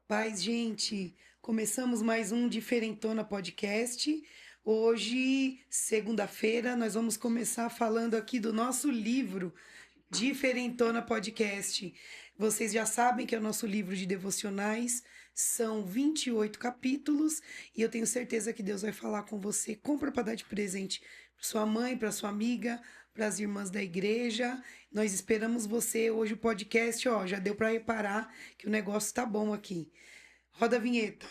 Paz, gente. Começamos mais um Diferentona Podcast. Hoje, segunda-feira, nós vamos começar falando aqui do nosso livro Diferentona Podcast. Vocês já sabem que é o nosso livro de devocionais. São 28 capítulos e eu tenho certeza que Deus vai falar com você. Compra para dar de presente para sua mãe, para sua amiga, para as irmãs da igreja. Nós esperamos você. Hoje o podcast, ó, já deu para reparar que o negócio tá bom aqui. Roda a vinheta.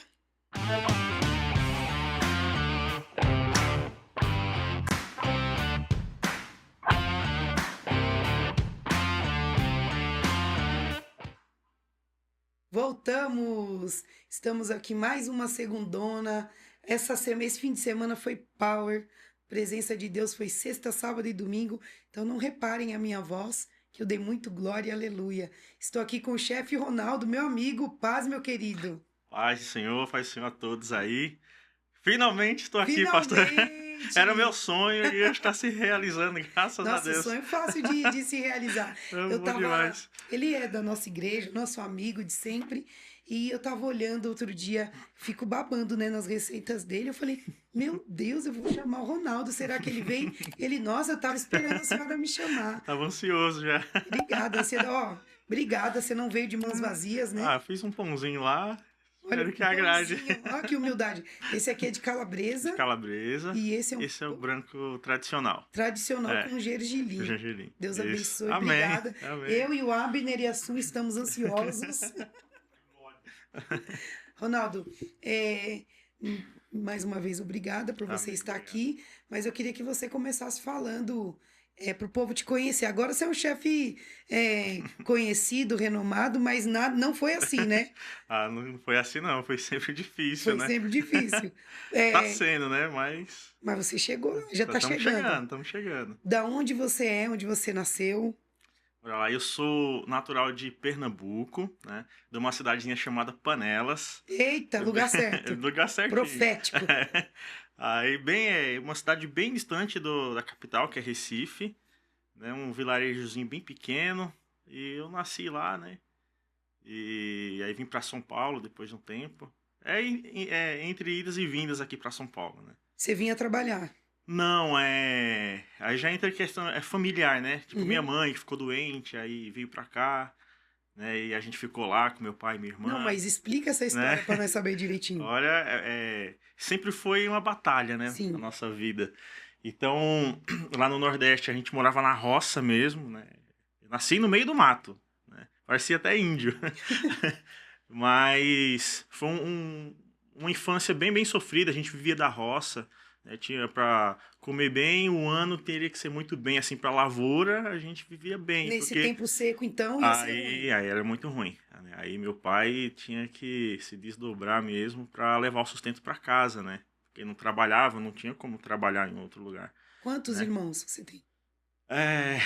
Voltamos! Estamos aqui mais uma segundona. Esse fim de semana foi power. Presença de Deus foi sexta, sábado e domingo. Então não reparem a minha voz, que eu dei muito glória e aleluia. Estou aqui com o chefe Ronaldo, meu amigo. Paz, meu querido. Paz do Senhor a todos aí. Finalmente estou aqui, pastor. Era o meu Finalmente! sonho e está se realizando, graças a Nossa, Deus. sonho fácil de se realizar. É Eu bom tava. demais. Ele é da nossa igreja, nosso amigo de sempre. E eu tava olhando outro dia, fico babando, né, nas receitas dele. Eu falei, meu Deus, eu vou chamar o Ronaldo. Será que ele vem? Ele, nossa, eu tava esperando a senhora me chamar. Tava ansioso já. Obrigada, obrigada, você não veio de mãos vazias, né? Ah, fiz um pãozinho lá. Olha, Espero que um agrade. pãozinho. Olha que humildade. Esse aqui é de De calabresa calabresa. e esse é um Esse é o branco tradicional. tradicional É, com o gergelim. gergelim. Deus Isso. abençoe, Amém. obrigada. Amém. Eu e o Abner e a Su estamos ansiosos. Ronaldo, é, mais uma vez, obrigada por você Amém. estar Obrigado. aqui, mas eu queria que você começasse falando para o povo te conhecer. Agora você é um chefe conhecido, renomado, mas não foi assim, né? Ah, não foi assim não. Foi sempre difícil, Foi né? sempre difícil. Tá É, sendo, né? Mas mas você chegou, já está estamos chegando. chegando, estamos chegando. Da onde você é, onde você nasceu? Olha lá, eu sou natural de Pernambuco, né? De uma cidadezinha chamada Panelas. Eita, lugar certo. Lugar certinho. Profético. Aí, uma cidade bem distante da capital, que é Recife, né? Um vilarejozinho bem pequeno. E eu nasci lá, né? E aí vim para São Paulo depois de um tempo. Entre idas e vindas aqui para São Paulo, né? Você vinha trabalhar. Não, é. Aí já entra a questão, é familiar, né? Tipo, minha Uhum. mãe que ficou doente, aí veio pra cá, né? E a gente ficou lá com meu pai e minha Não, irmã, mas explica essa né? história para nós saber direitinho. Olha, sempre foi uma batalha, né? A Sim. nossa vida. Então, lá no Nordeste a gente morava na roça mesmo, né? Eu nasci no meio do mato, né? Parecia até índio. Mas foi uma infância bem, bem sofrida, a gente vivia da roça, né? Tinha para comer bem, o ano teria que ser muito bem, assim, para lavoura, a gente vivia bem, Nesse porque tempo seco, então, ia ser ruim. aí era muito ruim, né? Aí meu pai tinha que se desdobrar mesmo para levar o sustento para casa, né? Porque não trabalhava, não tinha como trabalhar em outro lugar, Quantos né? irmãos você tem? É,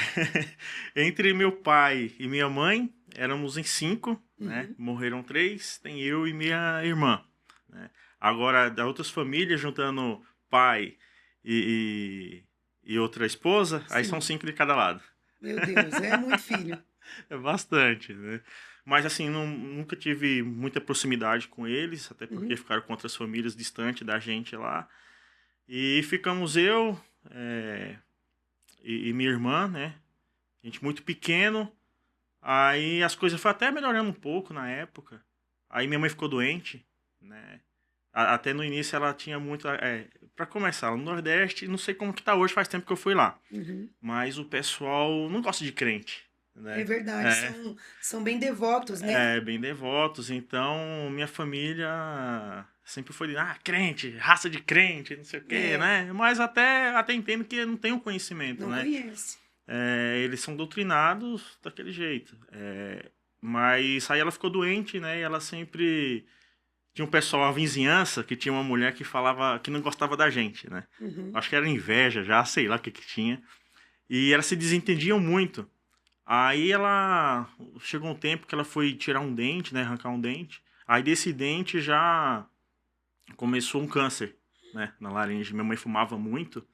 entre meu pai e minha mãe, éramos em cinco, né? Uhum. Morreram três, tem eu e minha irmã, né? Agora, da outras famílias, juntando pai e outra esposa, aí são Sim. cinco de cada lado. Meu Deus, é muito filho. É bastante, né? Mas assim, nunca tive muita proximidade com eles, até porque Uhum. ficaram com outras famílias distante da gente lá. E ficamos eu, é, e minha irmã, né? A gente muito pequeno. Aí as coisas foram até melhorando um pouco na época. Aí minha mãe ficou doente, né? Até no início ela tinha muito. Para começar, no Nordeste, não sei como que tá hoje, faz tempo que eu fui lá. Uhum. Mas o pessoal não gosta de crente, É né? verdade, É, são bem devotos, né? bem devotos. Então minha família sempre foi de, crente, raça de crente, não sei o quê, É, né? Mas até entendo que não tem o conhecimento, não né? conhece. Eles são doutrinados daquele jeito. Mas aí ela ficou doente, né? E ela sempre tinha um pessoal, a vizinhança, que tinha uma mulher que falava que não gostava da gente, né? Uhum. Acho que era inveja já, sei lá o que que tinha. E elas se desentendiam muito. Aí ela chegou um tempo que ela foi tirar um dente, né? Arrancar um dente. Aí desse dente já começou um câncer, né? Na laringe. Minha mãe fumava muito.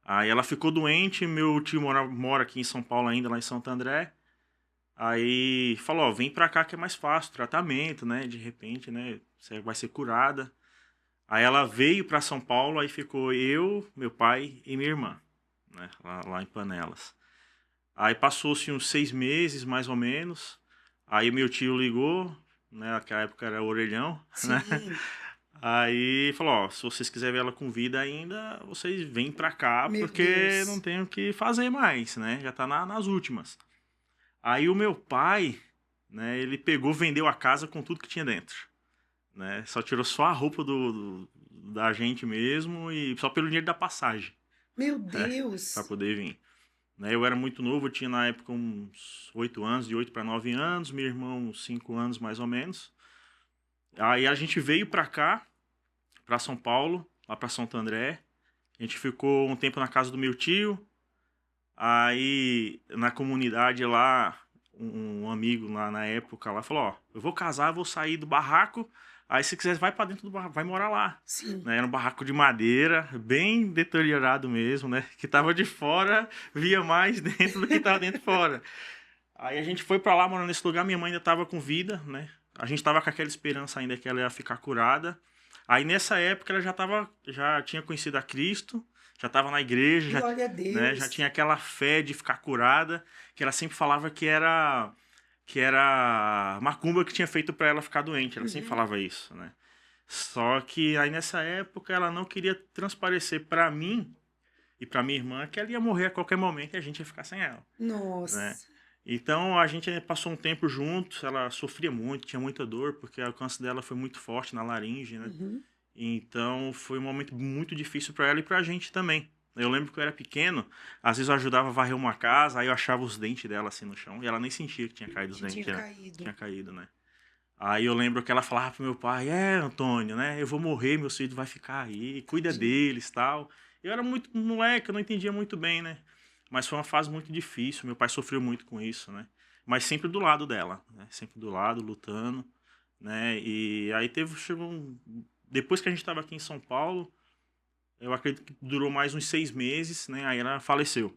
Aí ela ficou doente, meu tio mora aqui em São Paulo ainda, lá em Santo André. Aí falou, ó, vem pra cá que é mais fácil, tratamento, né? De repente, né? Você vai ser curada. Aí ela veio pra São Paulo, aí ficou eu, meu pai e minha irmã, né? Lá em Panelas. Aí passou-se uns 6 meses, mais ou menos. Aí meu tio ligou, né? Naquela época era orelhão, né? Sim. Aí falou, ó, se vocês quiserem ver ela com vida ainda, vocês vêm pra cá, Meu porque Deus. não tem o que fazer mais, né? Já tá nas últimas. Aí o meu pai, né, ele pegou, vendeu a casa com tudo que tinha dentro, né? Só tirou só a roupa da gente mesmo e só pelo dinheiro da passagem, Meu né, para Deus. poder vir. Né, eu era muito novo, eu tinha na época uns 8 anos, de 8 para 9 anos, meu irmão uns 5 anos mais ou menos. Aí a gente veio para cá, para São Paulo, lá para Santo André. A gente ficou um tempo na casa do meu tio. Aí, na comunidade lá, um amigo lá na época lá falou, ó, eu vou casar, vou sair do barraco, aí se quiser vai pra dentro do barraco, vai morar lá. Sim. Né? Era um barraco de madeira, bem deteriorado mesmo, né? Que tava de fora, via mais dentro do que tava dentro fora. Aí a gente foi pra lá, morando nesse lugar, minha mãe ainda tava com vida, né? A gente tava com aquela esperança ainda que ela ia ficar curada. Aí nessa época ela já tinha conhecido a Cristo, já estava na igreja, Glória a né, já Deus. tinha aquela fé de ficar curada, que ela sempre falava que era macumba que tinha feito para ela ficar doente. Ela sempre Uhum. falava isso, né? Só que aí nessa época ela não queria transparecer para mim e para minha irmã que ela ia morrer a qualquer momento e a gente ia ficar sem ela, né? Nossa. Então a gente passou um tempo juntos, ela sofria muito, tinha muita dor, porque o câncer dela foi muito forte na laringe, né? Uhum. Então foi um momento muito difícil para ela e para a gente também. Eu lembro que eu era pequeno, às vezes eu ajudava a varrer uma casa, aí eu achava os dentes dela assim no chão, e ela nem sentia que tinha caído os Que tinha dentes, né? caído. Tinha caído, né? Aí eu lembro que ela falava pro meu pai, Antônio, né? Eu vou morrer, meu filho vai ficar aí, cuida Tadinho. deles, tal. Eu era muito moleque, eu não entendia muito bem, né? Mas foi uma fase muito difícil, meu pai sofreu muito com isso, né? Mas sempre do lado dela, né? Sempre do lado, lutando, né? E aí depois que a gente estava aqui em São Paulo, eu acredito que durou mais uns 6 meses, né? Aí ela faleceu.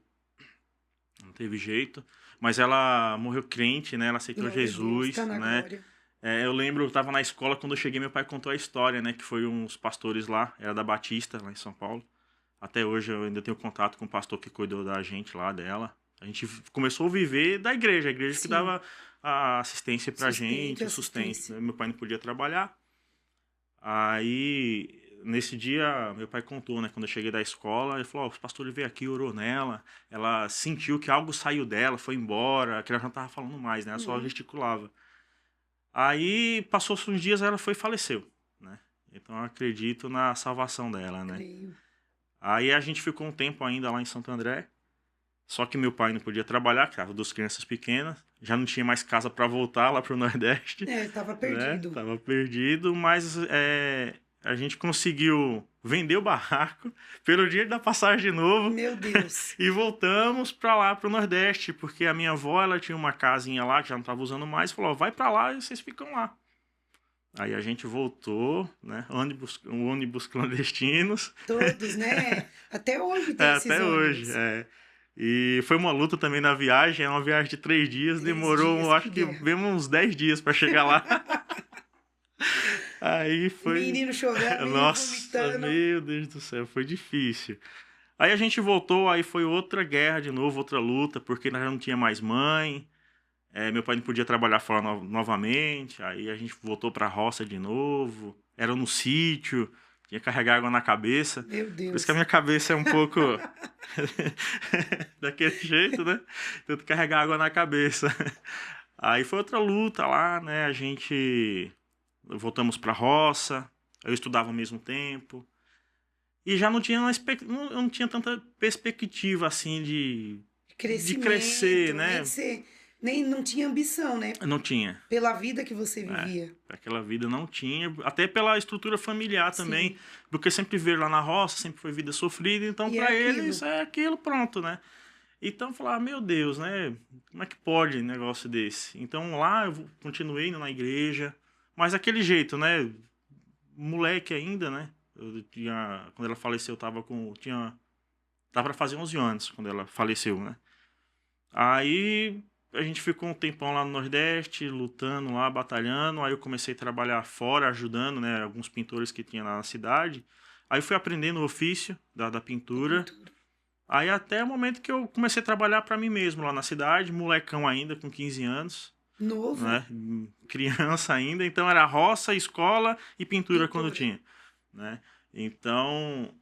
Não teve jeito. Mas ela morreu crente, né? Ela aceitou Glória a Deus. Tá Jesus, na né? glória. Eu lembro, eu tava na escola, quando eu cheguei, meu pai contou a história, né? Que foi uns pastores lá, era da Batista, lá em São Paulo. Até hoje eu ainda tenho contato com o pastor que cuidou da gente lá, dela. A gente começou a viver da igreja, a igreja que Sim. dava a assistência pra Sustento e gente, o sustento, assistência. né? Meu pai não podia trabalhar. Aí, nesse dia, meu pai contou, né? Quando eu cheguei da escola, ele falou, ó, o pastor veio aqui, orou nela, ela sentiu que algo saiu dela, foi embora, que ela já não tava falando mais, né? Ela só Uhum. gesticulava. Aí, passou uns dias, ela foi e faleceu, né? Então, eu acredito na salvação dela, né? Creio. Aí, a gente ficou um tempo ainda lá em Santo André, só que meu pai não podia trabalhar, que tava duas crianças pequenas, já não tinha mais casa para voltar lá pro Nordeste, É, tava né? perdido. Tava perdido, mas a gente conseguiu vender o barraco pelo dinheiro da passagem de novo Meu Deus. e voltamos para lá, pro Nordeste, porque a minha avó, ela tinha uma casinha lá que já não tava usando mais, falou, ó, vai para lá e vocês ficam lá. Aí a gente voltou, né? Ônibus clandestinos, Todos, né? Até hoje tem esses até hoje, ônibus. E foi uma luta também na viagem, é uma viagem de 3 dias, 3 dias, demorou, que acho que guerra. mesmo uns 10 dias para chegar lá. Aí foi. Menino chorando, menino Nossa, vomitando. meu Deus do céu, foi difícil. Aí a gente voltou, aí foi outra guerra de novo, outra luta, porque nós já não tinha mais mãe. Meu pai não podia trabalhar fora novamente. Aí a gente voltou pra roça de novo. Era no sítio, tinha que carregar água na cabeça. Meu Por isso que a Deus. minha cabeça é um pouco daquele jeito, né? Tanto carregar água na cabeça. Aí foi outra luta lá, né? A gente voltamos pra roça. Eu estudava ao mesmo tempo. E já não tinha eu não tinha tanta perspectiva assim de crescer, Crescimento, nem né? de ser. Nem não tinha ambição, né? Não tinha. Pela vida que você vivia. Aquela vida não tinha, até pela estrutura familiar também, Sim. porque sempre veio lá na roça, sempre foi vida sofrida, então E é para eles aquilo. é aquilo, pronto, né? Então falar, meu Deus, né? Como é que pode um negócio desse? Então lá eu continuei indo na igreja, mas aquele jeito, né? Moleque ainda, né? Quando ela faleceu, eu tava para fazer 11 anos quando ela faleceu, né? Aí a gente ficou um tempão lá no Nordeste, lutando lá, batalhando. Aí eu comecei a trabalhar fora, ajudando, né, alguns pintores que tinha lá na cidade. Aí eu fui aprendendo o ofício da pintura. Aí até o momento que eu comecei a trabalhar para mim mesmo lá na cidade, molecão ainda, com 15 anos. Novo. Né? Criança ainda, então era roça, escola e pintura quando tinha. Né? Então,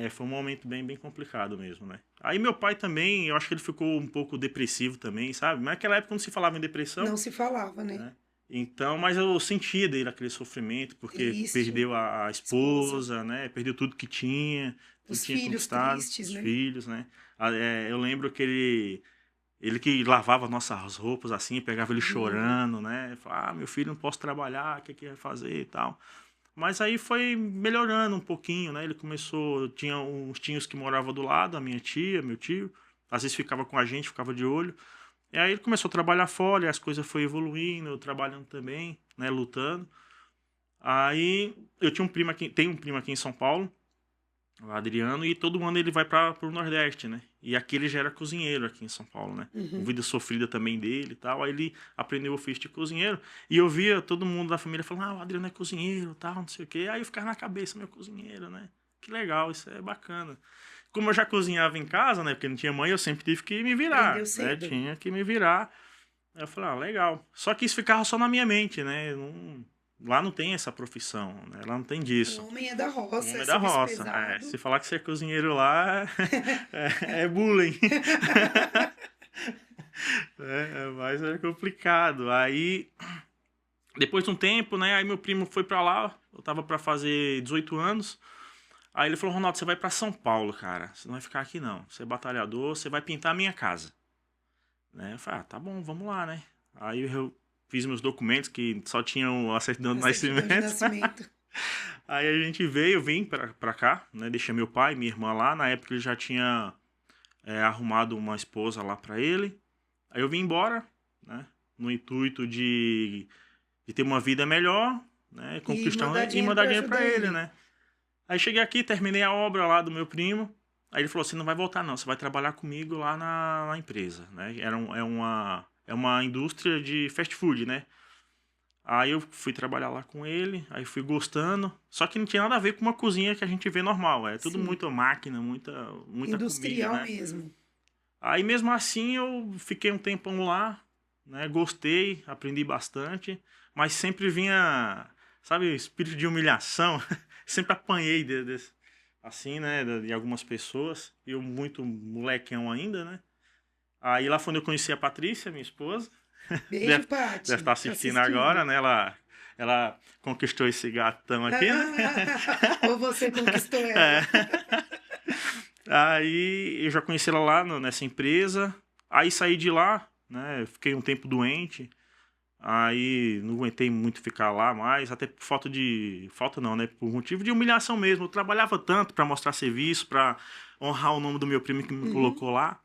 foi um momento bem complicado mesmo, né? Aí meu pai também, eu acho que ele ficou um pouco depressivo também, sabe? Mas naquela época não se falava em depressão. Não se falava, né? Então, mas eu sentia dele aquele sofrimento, porque Triste. Perdeu a esposa, né? Perdeu tudo que tinha. Os tinha filhos conquistado, tristes, os né? filhos, né? Eu lembro que ele que lavava nossas roupas assim, pegava ele chorando, né? Falava, meu filho, não posso trabalhar, o que vai fazer e tal. Mas aí foi melhorando um pouquinho, né? Ele começou, tinha uns tios que moravam do lado, a minha tia, meu tio, às vezes ficava com a gente, ficava de olho. E aí ele começou a trabalhar fora, e as coisas foram evoluindo, eu trabalhando também, né, lutando. Aí eu tinha tenho um primo aqui em São Paulo, o Adriano, e todo ano ele vai para o Nordeste, né? E aqui ele já era cozinheiro aqui em São Paulo, né? Vida sofrida também dele e tal. Aí ele aprendeu o ofício de cozinheiro. E eu via todo mundo da família falando, o Adriano é cozinheiro, tal, não sei o quê. Aí eu ficava na cabeça, meu cozinheiro, né? Que legal, isso é bacana. Como eu já cozinhava em casa, né? Porque não tinha mãe, eu sempre tive que me virar, né? Tinha que me virar. Aí eu falei, legal. Só que isso ficava só na minha mente, né? Lá não tem essa profissão, né? Lá não tem disso. O homem é da roça. O homem é da roça. Se falar que você é cozinheiro lá, é bullying. Mas é complicado. Aí, depois de um tempo, né? Aí meu primo foi pra lá. Eu tava pra fazer 18 anos. Aí ele falou, Ronaldo, você vai pra São Paulo, cara. Você não vai ficar aqui, não. Você é batalhador, você vai pintar a minha casa. Né? Eu falei, tá bom, vamos lá, né? Aí eu fiz meus documentos, que só tinham a certidão de nascimento. Aí a gente vim pra cá, né? Deixei meu pai e minha irmã lá. Na época ele já tinha arrumado uma esposa lá pra ele. Aí eu vim embora, né? No intuito de ter uma vida melhor, né? Conquistando e mandar dinheiro pra ele, né? Aí cheguei aqui, terminei a obra lá do meu primo. Aí ele falou, você não vai voltar não, você vai trabalhar comigo lá na empresa, né? É uma indústria de fast food, né? Aí eu fui trabalhar lá com ele, aí fui gostando. Só que não tinha nada a ver com uma cozinha que a gente vê normal. É tudo muita máquina, muita industrial comida, né? mesmo. Aí mesmo assim eu fiquei um tempão lá, né? Gostei, aprendi bastante. Mas sempre vinha, sabe, espírito de humilhação. Sempre apanhei assim, né? De algumas pessoas. Eu muito molequão ainda, né? Aí lá foi onde eu conheci a Patrícia, minha esposa. Beijo, Paty. Deve estar assistindo agora, né? Ela conquistou esse gatão aqui, né? Ou você conquistou ela. Aí eu já conheci ela lá nessa empresa. Aí saí de lá, né? Fiquei um tempo doente. Aí não aguentei muito ficar lá mais, até por falta não, né? Por motivo de humilhação mesmo. Eu trabalhava tanto para mostrar serviço, para honrar o nome do meu primo que me colocou lá.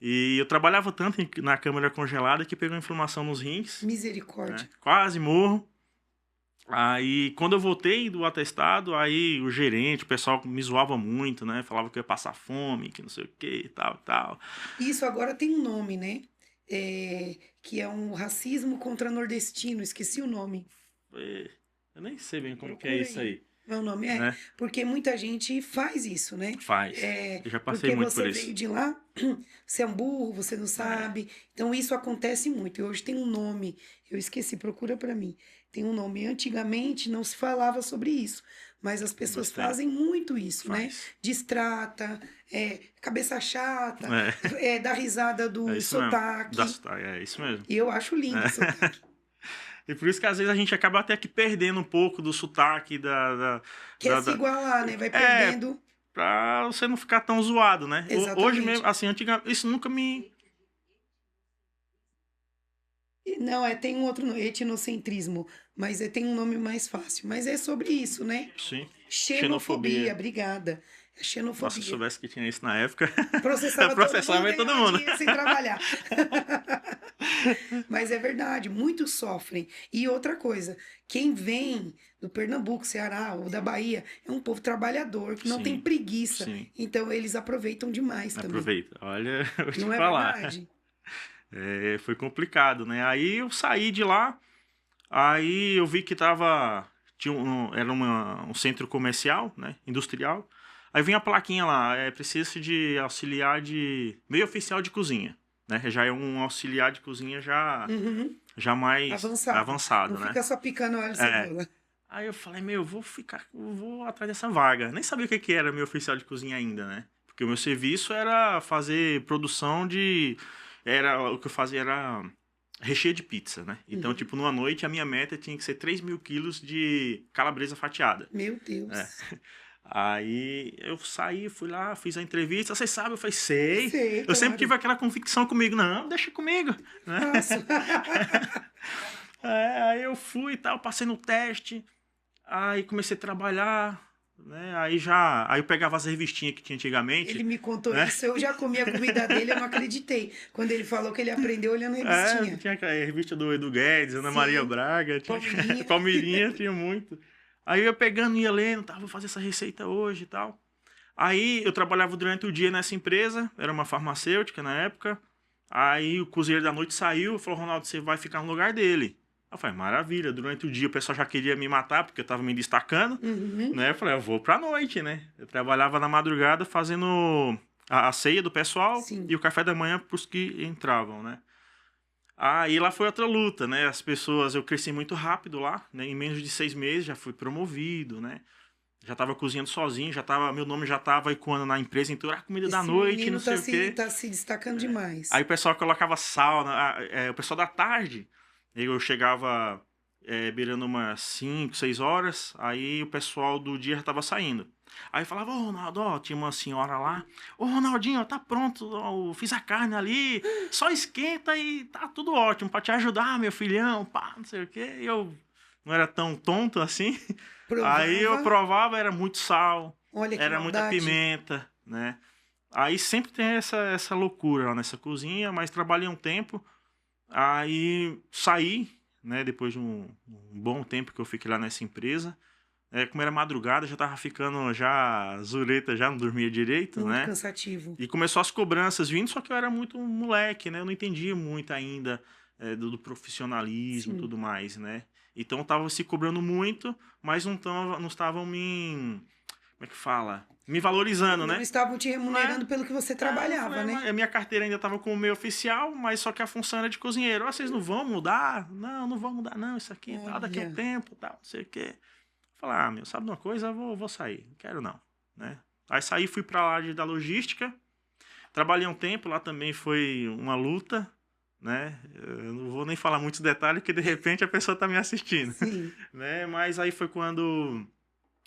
E eu trabalhava tanto na câmara congelada que pegou inflamação nos rins. Misericórdia. Né? Quase morro. Aí, quando eu voltei do atestado, aí o gerente, o pessoal me zoava muito, né? Falava que eu ia passar fome, que não sei o que e tal. Isso agora tem um nome, né? Que é um racismo contra nordestino, esqueci o nome. Eu nem sei bem como que é isso aí. Meu nome é, né? Porque muita gente faz isso, né? Faz. Eu já passei muito por isso. Porque você veio de lá, você é um burro, você não sabe. Então isso acontece muito. E hoje tem um nome, eu esqueci, procura pra mim. Tem um nome. Antigamente não se falava sobre isso, mas as pessoas fazem muito isso, né? Distrata, cabeça chata, dá risada do sotaque. É isso mesmo. E eu acho lindo o sotaque. E por isso que às vezes a gente acaba até que perdendo um pouco do sotaque Quer se igualar, né? Vai perdendo. Pra você não ficar tão zoado, né? Exatamente. Hoje mesmo, assim, antigamente, isso nunca me... Não, tem um outro nome, etnocentrismo, mas tem um nome mais fácil. Mas é sobre isso, né? Sim. Xenofobia, obrigada. É xenofobia. Nossa, se eu soubesse que tinha isso na época, processava todo mundo. Sem trabalhar. Mas é verdade, muitos sofrem. E outra coisa, quem vem do Pernambuco, Ceará ou da Bahia é um povo trabalhador, que não tem preguiça. Sim. Então eles aproveitam demais também. Aproveita. Olha, eu vou te falar. Não é verdade? Foi complicado, né? Aí eu saí de lá, aí eu vi que tava... era um centro comercial, né? Industrial. Aí vinha a plaquinha lá, precisa de auxiliar de... meio oficial de cozinha, né? Já é um auxiliar de cozinha Uhum. já mais Avançado. Não avançado, né? fica só picando alho e É. cebola. Aí eu falei, eu vou atrás dessa vaga. Nem sabia o que era meu oficial de cozinha ainda, né? Porque o meu serviço era fazer produção de... o que eu fazia era recheio de pizza, né? Então, Uhum. tipo, numa noite a minha meta tinha que ser 3.000 quilos de calabresa fatiada. Meu É. Deus. Aí eu saí, fui lá, fiz a entrevista. Vocês sabem? Eu falei, sei. Sei, Eu sempre claro. tive aquela convicção comigo. Não, deixa comigo, né? Faço. Aí eu fui e tal, passei no teste. Aí comecei a trabalhar, né? Aí eu pegava as revistinhas que tinha Ele antigamente, me contou né? isso, eu já comi a comida dele, eu não acreditei. Quando ele falou que ele aprendeu olhando revistinha. Tinha aquela revista do Edu Guedes, Ana Maria Sim, Braga, tinha Palmeirinha. Palmeirinha, tinha muito. Aí eu ia pegando, ia lendo, tá, vou fazer essa receita hoje e tal. Aí eu trabalhava durante o dia nessa empresa, era uma farmacêutica na época. Aí o cozinheiro da noite saiu e falou, Ronaldo, você vai ficar no lugar dele. Eu falei, maravilha, durante o dia o pessoal já queria me matar, porque eu tava me destacando, Uhum. né? Eu falei, eu vou pra noite, né? Eu trabalhava na madrugada fazendo a ceia do pessoal Sim. e o café da manhã pros que entravam, né? Aí lá foi outra luta, né? As pessoas, eu cresci muito rápido lá, né? Em menos de 6 meses já fui promovido, né? Já tava cozinhando sozinho, meu nome já tava ecoando na empresa, então era comida da Esse noite, não menino sei o quê. tá se destacando demais. Aí o pessoal colocava sal, o pessoal da tarde, eu chegava beirando umas 5, 6 horas, aí o pessoal do dia já tava saindo. Aí falava, ô Ronaldo, ó, tinha uma senhora lá, ô Ronaldinho, ó, tá pronto, ó, eu fiz a carne ali, só esquenta e tá tudo ótimo, pra te ajudar, meu filhão, pá, não sei o quê. E eu não era tão tonto assim, aí eu Provava. provava, era muito sal, Olha que era muita maldade. pimenta, né? Aí sempre tem essa loucura lá nessa cozinha, mas trabalhei um tempo, aí saí, né, depois de um bom tempo que eu fiquei lá nessa empresa. Como era madrugada, já tava ficando já zureta, já não dormia direito, Muito né? cansativo. E começou as cobranças vindo, só que eu era muito moleque, né? Eu não entendia muito ainda do profissionalismo e Sim. tudo mais, né? Então tava se cobrando muito, mas não estavam como é que fala? Me valorizando, Não né? estavam te Né? remunerando pelo que você Eu trabalhava, falei, né? a minha carteira ainda estava como meio oficial, mas só que a função era de cozinheiro. Vocês não vão mudar? Não, não vão mudar, não. Isso aqui, tá, daqui a um Olha. tempo, tal, não sei o quê. Falei, meu, sabe de uma coisa? Eu vou sair. Não quero não, né? Aí saí, fui pra lá da logística. Trabalhei um tempo, lá também foi uma luta, né? Eu não vou nem falar muitos detalhes, porque de repente a pessoa tá me assistindo, Sim. né? Mas aí foi quando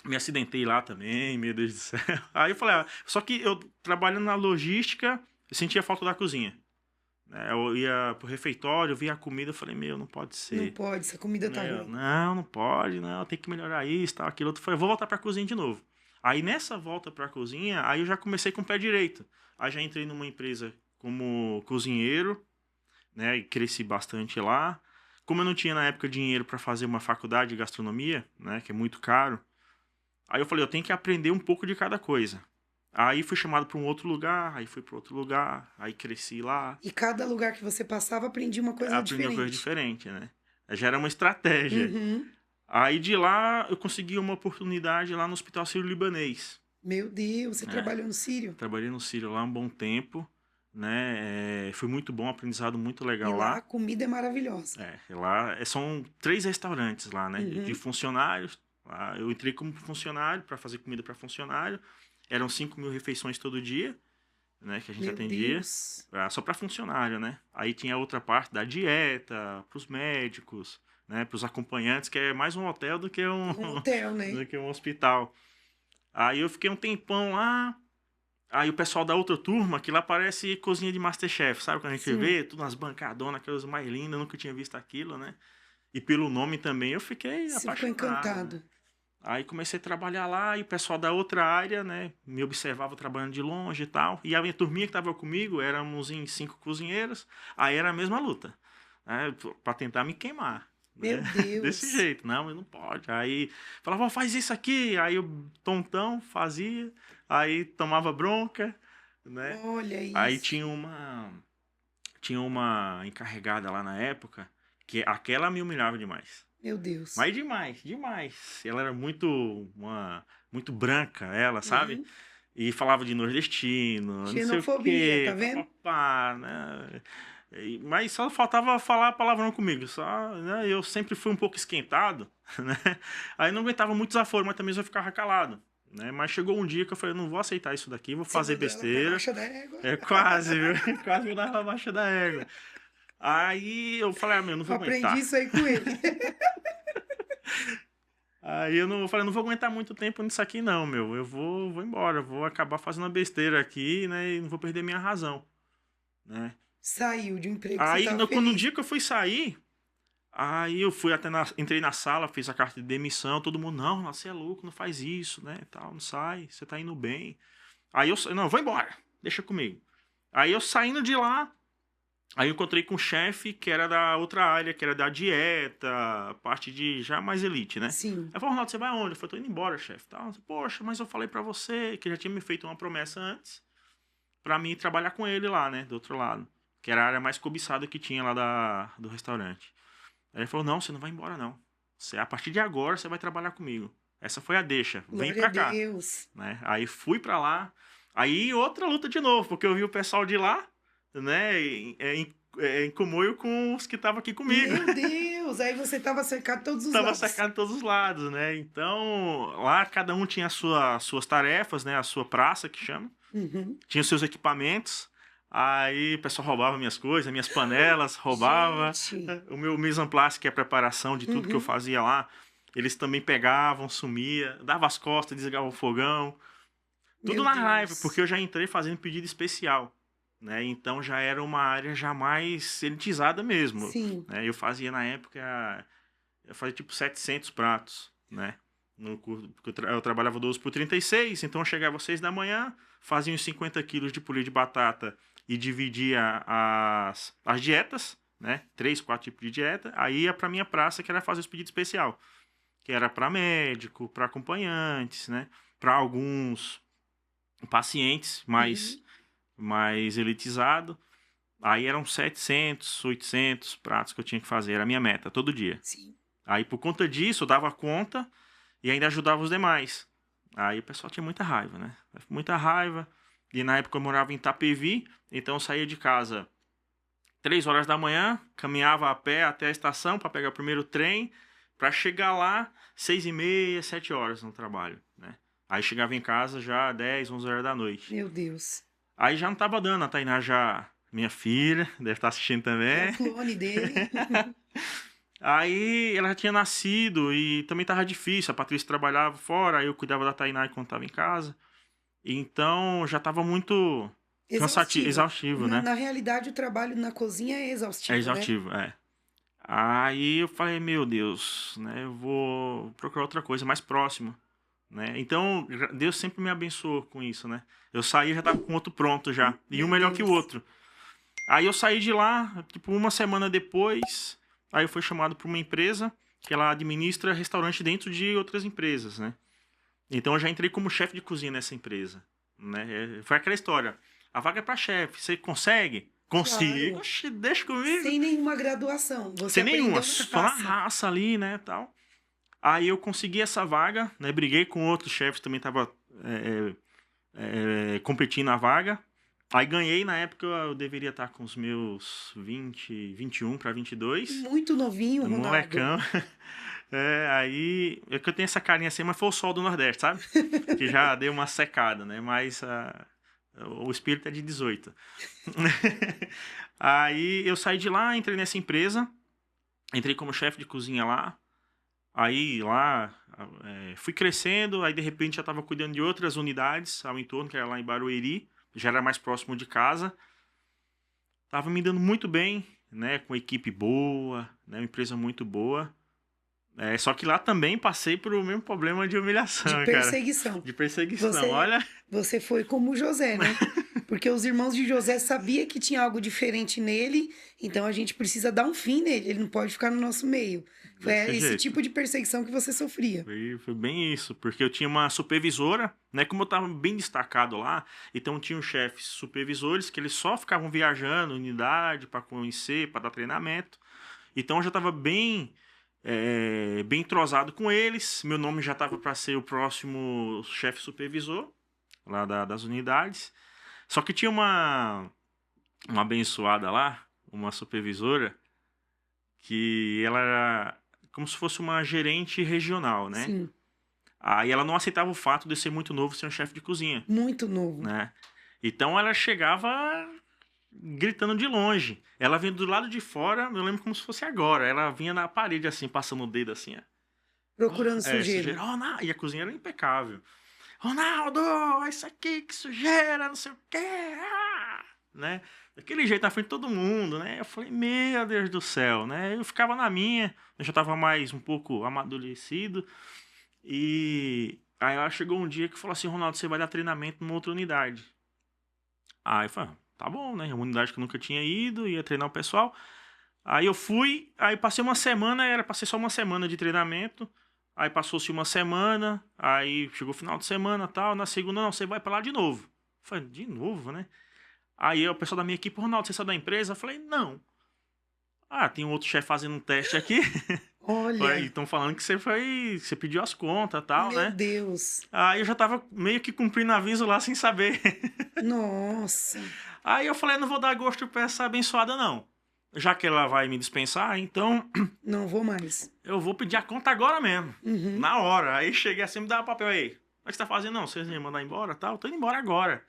me acidentei lá também, meu Deus do céu. Aí eu falei, só que eu trabalhando na logística, eu sentia falta da cozinha. Né? Eu ia pro refeitório, via a comida, eu falei, não pode Não ser. pode, essa comida tá ruim. Não pode, não, tem que melhorar isso, tal, aquilo. Eu falei, vou voltar pra cozinha de novo. Aí nessa volta pra cozinha, aí eu já comecei com o pé direito. Aí já entrei numa empresa como cozinheiro, né, e cresci bastante lá. Como eu não tinha na época dinheiro para fazer uma faculdade de gastronomia, né, que é muito caro, aí eu falei, eu tenho que aprender um pouco de cada coisa. Aí fui chamado para um outro lugar, aí fui para outro lugar, aí cresci lá, E cada lugar que você passava, aprendia uma coisa aprendi uma coisa diferente. diferente, né? Já era uma estratégia. Uhum. Aí de lá eu consegui uma oportunidade lá no Hospital Sírio-Libanês. Meu Deus, você É, trabalhou no Sírio? trabalhei no Sírio lá um bom tempo, né? Foi muito bom, aprendizado muito E legal lá a lá. comida é maravilhosa. Lá são 3 restaurantes lá, né? De Uhum. funcionários. Lá, eu entrei como funcionário para fazer comida para funcionário. Eram 5.000 refeições todo dia, né? Que a gente Meu atendia. Deus. Só para funcionário, né? Aí tinha outra parte da dieta, para os médicos, né? Para os acompanhantes, que é mais um hotel do que Um hotel, né? do que um hospital. Aí eu fiquei um tempão lá. Aí o pessoal da outra turma, que lá parece cozinha de Masterchef, sabe? Quando a gente Sim. vê, tudo nas bancadonas, aquelas mais lindas, eu nunca tinha visto aquilo, né? E pelo nome também eu fiquei Você ficou apaixonado, né? encantado. Aí comecei a trabalhar lá e o pessoal da outra área, né, me observava trabalhando de longe e tal. E a minha turminha que tava comigo, éramos em 5 cozinheiros, aí era a mesma luta, né, pra tentar me queimar. Meu Né? Desse Deus. jeito, não, mas não pode. Aí falava, ó, faz isso aqui. Aí o tontão fazia, aí tomava bronca, né? Olha Aí isso. tinha uma encarregada lá na época, que aquela me humilhava demais. Meu Deus. Mas demais, demais. Ela era muito branca, ela, sabe? Uhum. E falava de nordestino, não sei o Xenofobia, quê, tá vendo? papapá, né? Mas só faltava falar palavrão comigo, só, né? Eu sempre fui um pouco esquentado, né? Aí não aguentava muito desaforo, mas também eu ficava calado, né? Mas chegou um dia que eu falei, não vou aceitar isso daqui, vou Você fazer mandou ela pra besteira. baixa da égua. É quase, viu? Quase me dava abaixo da égua. Aí eu falei, meu, não vou Aprendi aguentar. isso aí com ele. Aí eu falei, não vou aguentar muito tempo nisso aqui não, meu. Eu vou embora, vou acabar fazendo uma besteira aqui, né? E não vou perder minha razão, né? Saiu de um emprego que você Aí, tava quando no feliz. dia que eu fui sair, aí eu fui entrei na sala, fiz a carta de demissão, todo mundo, não, você é louco, não faz isso, né? Tal, não sai, você tá indo bem. Aí não, vou embora, deixa comigo. Aí eu saindo de lá, aí eu encontrei com um chefe que era da outra área, que era da dieta, parte de já mais elite, né? Sim. Aí falou, Ronaldo, você vai aonde? Eu falei, tô indo embora, chefe. Tal. Poxa, mas eu falei pra você que já tinha me feito uma promessa antes pra mim trabalhar com ele lá, né? Do outro lado. Que era a área mais cobiçada que tinha lá do restaurante. Aí ele falou, não, você não vai embora, não. A partir de agora, você vai trabalhar comigo. Essa foi a deixa. Vem Glória a pra cá. Deus. Né? Aí fui pra lá. Aí outra luta de novo, porque eu vi o pessoal de lá, né? Em comoio com os que estavam aqui comigo. Meu Deus! Aí você tava cercado de todos os Tava lados. cercado de todos os lados, né? Então, lá cada um tinha as suas tarefas, né? A sua praça, que chama. Uhum. Tinha os seus equipamentos. Aí o pessoal roubava minhas coisas, minhas panelas, roubava. Gente. O meu mise en place, que é a preparação de tudo que eu Uhum. fazia lá, eles também pegavam, sumia, dava as costas, desligava o fogão. Tudo Meu na raiva, Deus. porque eu já entrei fazendo pedido especial, né? Então já era uma área já mais elitizada mesmo, Sim. né? Eu fazia na época, eu fazia tipo 700 pratos, né? No curso, porque eu trabalhava 12 por 36, então eu chegava às 6 da manhã, fazia uns 50 quilos de purê de batata e dividia as dietas, né? 3, 4 tipos de dieta. Aí ia pra minha praça, que era fazer os pedidos especial, que era para médico, para acompanhantes, né? Para alguns pacientes mais elitizado. Aí eram 700, 800 pratos que eu tinha que fazer, era a minha meta, todo dia. Sim. Aí por conta disso, eu dava conta e ainda ajudava os demais. Aí o pessoal tinha muita raiva, né? Muita raiva. E na época eu morava em Itapevi, então eu saía de casa 3 horas da manhã, caminhava a pé até a estação para pegar o primeiro trem, para chegar lá 6h30, 7 horas no trabalho, né? Aí chegava em casa já 10, 11 horas da noite. Meu Deus. Aí já não tava dando, a Tainá já, minha filha, deve estar assistindo É também. o clone dele. Aí ela já tinha nascido e também tava difícil, a Patrícia trabalhava fora, aí eu cuidava da Tainá enquanto tava em casa. Então já tava muito exaustivo, né? Na realidade, o trabalho na cozinha é É exaustivo, né? exaustivo, é. Aí eu falei, meu Deus, né? Eu vou procurar outra coisa mais próxima, né? Então, Deus sempre me abençoou com isso, né? Eu saí e já tava com outro pronto já. E um Meu melhor que o Deus. outro. Aí eu saí de lá, tipo, uma semana depois, aí eu fui chamado para uma empresa que ela administra restaurante dentro de outras empresas, né? Então eu já entrei como chefe de cozinha nessa empresa, né? Foi aquela história. A vaga é para chefe, você consegue? Consigo. Claro. Oxi, deixa comigo. Sem nenhuma graduação. Você Sem aprendeu nenhuma, na só na raça. raça ali, né, tal. Aí eu consegui essa vaga, né, briguei com outros chefes que também estavam competindo na vaga. Aí ganhei, na época eu deveria estar com os meus 21 para 22. Muito novinho, Ronaldo. Molecão. Aí é que eu tenho essa carinha assim, mas foi o sol do Nordeste, sabe? Que já deu uma secada, né? Mas o espírito é de 18. Aí eu saí de lá, entrei nessa empresa, entrei como chefe de cozinha lá. Aí lá fui crescendo, aí de repente já estava cuidando de outras unidades ao entorno, que era lá em Barueri, já era mais próximo de casa. Tava me dando muito bem, né? Com equipe boa, né? Uma empresa muito boa. Só que lá também passei por o mesmo problema de humilhação, De perseguição. cara. De perseguição, Você- olha. Você foi como o José, né? Porque os irmãos de José sabiam que tinha algo diferente nele, então a gente precisa dar um fim nele, ele não pode ficar no nosso meio. Foi Desse esse jeito. tipo de perseguição que você sofria. Foi bem isso, porque eu tinha uma supervisora, né? Como eu estava bem destacado lá, então tinham chefes supervisores que eles só ficavam viajando em unidade para conhecer, para dar treinamento. Então eu já estava bem entrosado com eles. Meu nome já estava para ser o próximo chefe supervisor lá das unidades. Só que tinha uma abençoada lá, uma supervisora, que ela era como se fosse uma gerente regional, né? Sim, Aí ela não aceitava o fato de eu ser muito novo ser um chefe de cozinha, muito novo. né? Então ela chegava gritando de longe. Ela vinha do lado de fora, eu lembro como se fosse agora. Ela vinha na parede assim, passando o dedo assim, ó. Procurando sujeira. Sujeira. Ronaldo. E a cozinha era impecável. Ronaldo, isso aqui, que sujeira, não sei o quê. Ah! Né? Daquele jeito na frente de todo mundo, né? Eu falei, meu Deus do céu, né? Eu ficava na minha, eu já tava mais um pouco amadurecido. E aí ela chegou um dia que falou assim, Ronaldo, você vai dar treinamento numa outra unidade. Aí eu falei, tá bom, né? Uma unidade que eu nunca tinha ido, ia treinar o pessoal. Aí eu fui, aí passei uma semana, era pra ser só uma semana de treinamento. Aí passou-se uma semana, aí chegou o final de semana e tal. Na segunda, não, você vai pra lá de novo. Eu falei, de novo, né? Aí o pessoal da minha equipe, Ronaldo, você saiu da empresa? Eu falei, não. Ah, tem um outro chefe fazendo um teste aqui. Olha, Estão falando que você pediu as contas e tal, meu né? Deus. Aí eu já tava meio que cumprindo aviso lá sem saber. Nossa. Aí eu falei, não vou dar gosto pra essa abençoada, não. Já que ela vai me dispensar, então Não vou mais. eu vou pedir a conta agora mesmo. Uhum. Na hora. Aí cheguei assim, me dá o papel aí. O que você tá fazendo? Não, vocês iam mandar embora tal? Tô indo embora agora.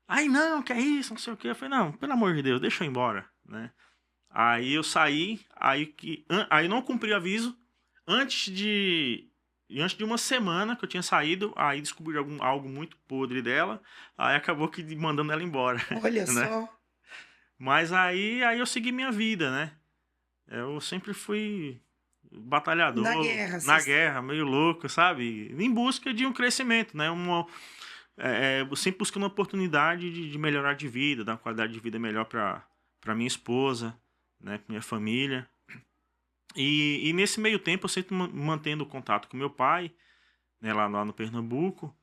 Aí, não, que é isso, não sei o que. Eu falei, não, pelo amor de Deus, deixa eu ir embora, né? Aí eu saí, aí não cumpri o aviso. Antes de uma semana que eu tinha saído, aí descobri algo muito podre dela. Aí acabou que mandando ela embora, Olha né? só. Mas aí eu segui minha vida, né? Eu sempre fui batalhador, Na guerra. na guerra, meio louco, sabe? Em busca de um crescimento, né? Sempre buscando uma oportunidade de melhorar de vida, dar uma qualidade de vida melhor para minha esposa, né? Pra minha família. E nesse meio tempo eu sempre mantendo contato com meu pai, né? Lá no Pernambuco,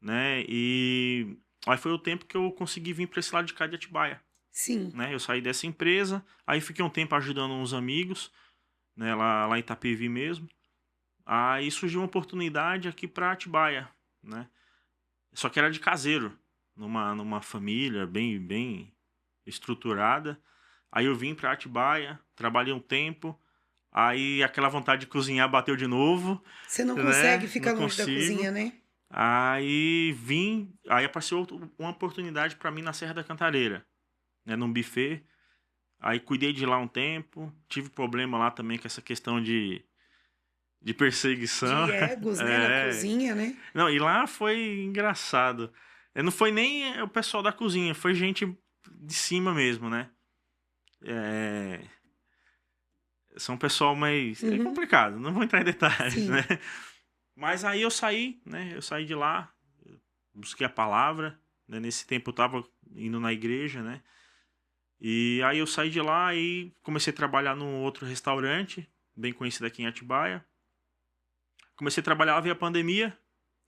né? E aí foi o tempo que eu consegui vir para esse lado de cá de Atibaia. Sim. Né? Eu saí dessa empresa, aí fiquei um tempo ajudando uns amigos, né? Lá em Itapevi mesmo. Aí surgiu uma oportunidade aqui para Atibaia, né? Só que era de caseiro, numa família bem estruturada. Aí eu vim para Atibaia, trabalhei um tempo, aí aquela vontade de cozinhar bateu de novo, Você não né? consegue ficar Não longe da consigo. cozinha, né? Aí apareceu uma oportunidade para mim na Serra da Cantareira, né? Num buffet. Aí cuidei de lá um tempo, tive problema lá também com essa questão de perseguição. De egos, né? Na cozinha, né? Não, e lá foi engraçado. Não foi nem o pessoal da cozinha, foi gente de cima mesmo, né? São um pessoal mais... É Uhum. complicado, não vou entrar em detalhes, Sim. né? Mas aí eu saí, né? Eu saí de lá, busquei a palavra, né? Nesse tempo eu tava indo na igreja, né? E aí eu saí de lá e comecei a trabalhar num outro restaurante, bem conhecido aqui em Atibaia. Comecei a trabalhar, veio a pandemia,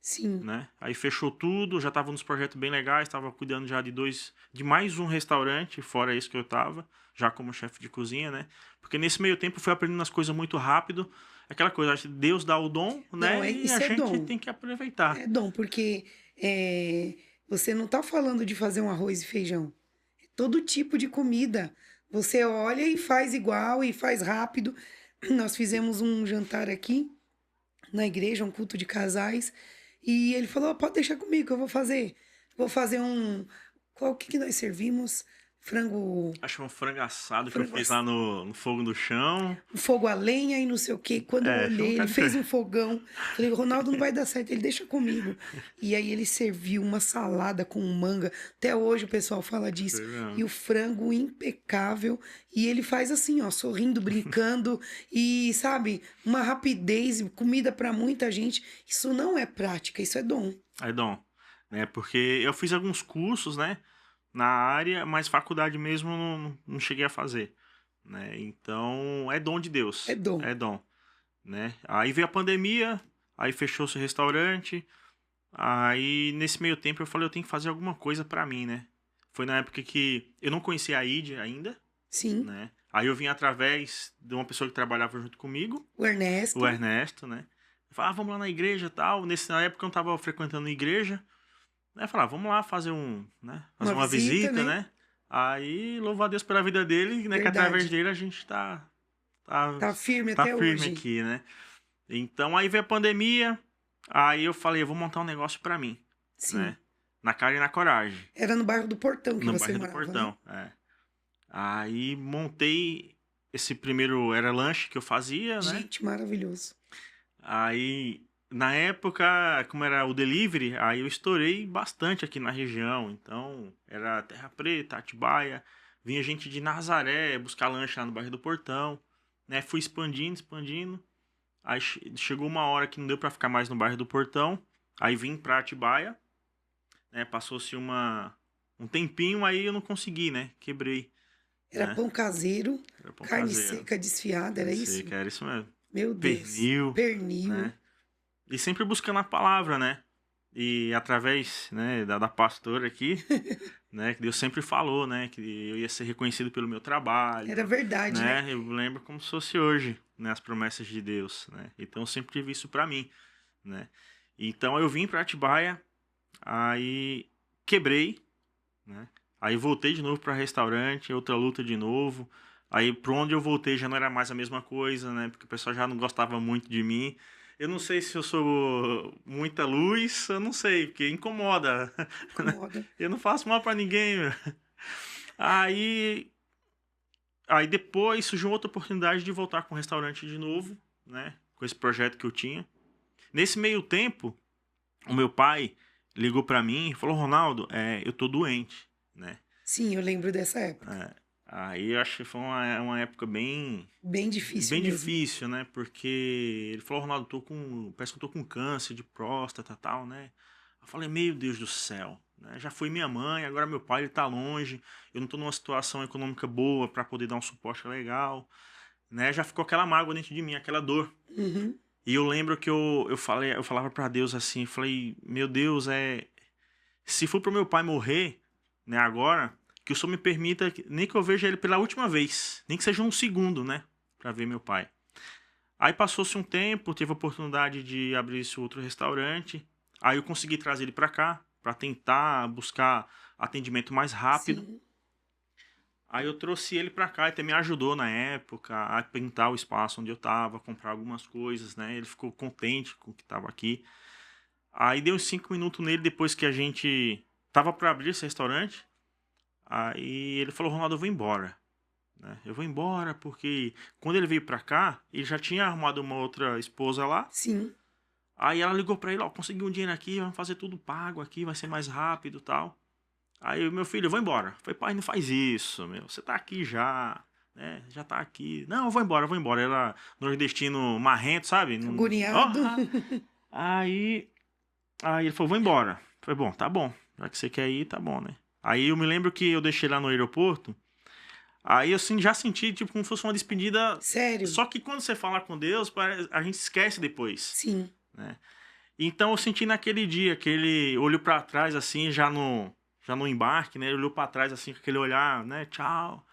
Sim. né? Aí fechou tudo, já tava nos projetos bem legais, estava cuidando já de mais um restaurante, fora isso que eu tava, já como chefe de cozinha, né? Porque nesse meio tempo eu fui aprendendo as coisas muito rápido. Aquela coisa, acho que Deus dá o dom, né? Não, E isso a é gente dom. tem que aproveitar. É dom, porque você não tá falando de fazer um arroz e feijão. É todo tipo de comida. Você olha e faz igual e faz rápido. Nós fizemos um jantar aqui na igreja, um culto de casais, e ele falou: pode deixar comigo que eu vou fazer. Vou fazer um. Qual que nós servimos? Frango. Acho que um frango assado que eu Frango fiz lá no fogo do chão. Um fogo a lenha e não sei o quê. Quando eu Foi um olhei, ele bocado fez um diferente. fogão. Falei, Ronaldo, não vai dar certo, ele deixa comigo. E aí ele serviu uma salada com manga. Até hoje o pessoal fala disso. Foi mesmo. E o frango impecável. E ele faz assim, ó, sorrindo, brincando. E, sabe, uma rapidez, comida para muita gente. Isso não é prática, isso é dom. Aí, Dom, né? Porque eu fiz alguns cursos, né? na área, mas faculdade mesmo não cheguei a fazer, né? Então, é dom de Deus. É dom. É dom, né? Aí veio a pandemia, aí fechou-se o restaurante, aí nesse meio tempo eu falei, eu tenho que fazer alguma coisa pra mim, né? Foi na época que eu não conhecia a ID ainda, Sim. né? Aí eu vim através de uma pessoa que trabalhava junto comigo, O Ernesto. o Ernesto, né? Eu falava, vamos lá na igreja e tal. Na época eu não tava frequentando igreja. Aí eu falava, vamos lá fazer fazer uma visita, né? Aí, louvo a Deus pela vida dele, né? Que através dele a gente tá firme tá até firme hoje. aqui, né? Então, aí veio a pandemia. Aí eu falei, eu vou montar um negócio pra mim, Sim. né? Na cara e na coragem. Era no bairro do Portão que No você bairro do morava, Portão, né? Aí montei esse primeiro, era lanche que eu fazia, né? Gente, maravilhoso. Aí, na época, como era o delivery, aí eu estourei bastante aqui na região. Então, era Terra Preta, Atibaia. Vinha gente de Nazaré buscar lanche lá no bairro do Portão, né? Fui expandindo, expandindo. Aí chegou uma hora que não deu pra ficar mais no bairro do Portão. Aí vim pra Atibaia, né? Passou-se um tempinho, aí eu não consegui, né? Quebrei, Era né? pão caseiro, Era pão carne caseiro. seca desfiada, era Carne isso? seca, era isso mesmo. Meu Deus. Pernil. Né? E sempre buscando a palavra, né? E através, né, da pastora aqui, né, que Deus sempre falou, né, que eu ia ser reconhecido pelo meu trabalho. Era verdade, né? Eu lembro como se fosse hoje, né, as promessas de Deus, né? Então eu sempre tive isso pra mim, né? Então eu vim pra Atibaia, aí quebrei, né? Aí voltei de novo pra restaurante, outra luta de novo. Aí por onde eu voltei já não era mais a mesma coisa, né? Porque o pessoal já não gostava muito de mim. Eu não sei se eu sou muita luz, eu não sei, porque incomoda. Incomoda. Eu não faço mal pra ninguém, meu. Aí, aí depois surgiu outra oportunidade de voltar com o restaurante de novo, né? Com esse projeto que eu tinha. Nesse meio tempo, o meu pai ligou pra mim e falou, Ronaldo, eu tô doente, né? Sim, eu lembro dessa época. Aí eu acho que foi uma época bem difícil mesmo. difícil, né? Porque ele falou, Ronaldo, parece que eu tô com câncer de próstata e tal, né? Eu falei, meu Deus do céu, né? Já foi minha mãe, agora meu pai, ele tá longe, eu não tô numa situação econômica boa para poder dar um suporte legal, né? Já ficou aquela mágoa dentro de mim, aquela dor. Uhum. E eu lembro que eu falava para Deus assim, falei, meu Deus, se for pro meu pai morrer, né, agora, que o Senhor me permita, nem que eu veja ele pela última vez, nem que seja um segundo, né, para ver meu pai. Aí passou-se um tempo, tive a oportunidade de abrir esse outro restaurante, aí eu consegui trazer ele para cá, para tentar buscar atendimento mais rápido. Sim. Aí eu trouxe ele para cá e até me ajudou na época a pintar o espaço onde eu tava, comprar algumas coisas, né, ele ficou contente com o que tava aqui. Aí deu uns 5 minutos nele depois que a gente tava para abrir esse restaurante. Aí ele falou, Ronaldo, eu vou embora. Né? Eu vou embora porque quando ele veio pra cá, ele já tinha arrumado uma outra esposa lá. Sim. Aí ela ligou pra ele, ó, consegui um dinheiro aqui, vamos fazer tudo pago aqui, vai ser mais rápido e tal. Aí, meu filho, eu vou embora. Eu falei, pai, não faz isso, meu. Você tá aqui já, né? Já tá aqui. Não, eu vou embora, eu vou embora. Ela, nordestino marrento, sabe? Agoniado. Aí ele falou, vou embora. Eu falei, bom, tá bom. Já que você quer ir, tá bom, né? Aí eu me lembro que eu deixei lá no aeroporto. Aí eu já senti, tipo, como se fosse uma despedida. Sério? Só que quando você fala com Deus, a gente esquece depois. Sim. Né? Então eu senti naquele dia que ele olhou pra trás, assim, já no embarque, né? Ele olhou pra trás, assim, com aquele olhar, né? Tchau.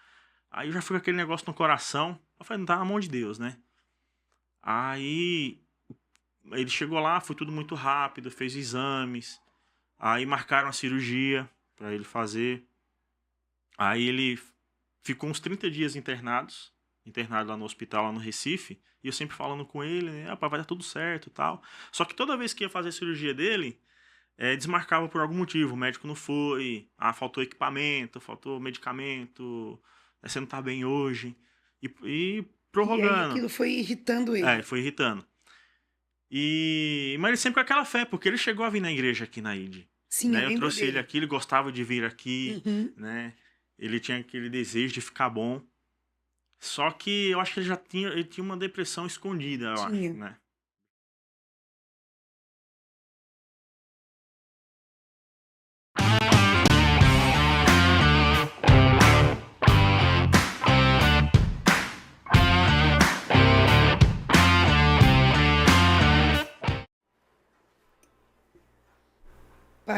Aí eu já fui com aquele negócio no coração. Eu falei, não tá na mão de Deus, né? Aí ele chegou lá, foi tudo muito rápido, fez exames. Aí marcaram a cirurgia pra ele fazer. Aí ele ficou uns 30 dias internado lá no hospital, lá no Recife. E eu sempre falando com ele, né? Vai dar tudo certo e tal. Só que toda vez que ia fazer a cirurgia dele, desmarcava por algum motivo. O médico não foi, faltou equipamento, faltou medicamento, você não tá bem hoje. E prorrogando. E aí aquilo foi irritando ele. Foi irritando. Mas ele sempre com aquela fé, porque ele chegou a vir na igreja aqui na ID. Sim, né? Eu trouxe ele aqui, ele gostava de vir aqui, Uhum. né? Ele tinha aquele desejo de ficar bom. Só que eu acho que ele tinha uma depressão escondida, eu acho, né?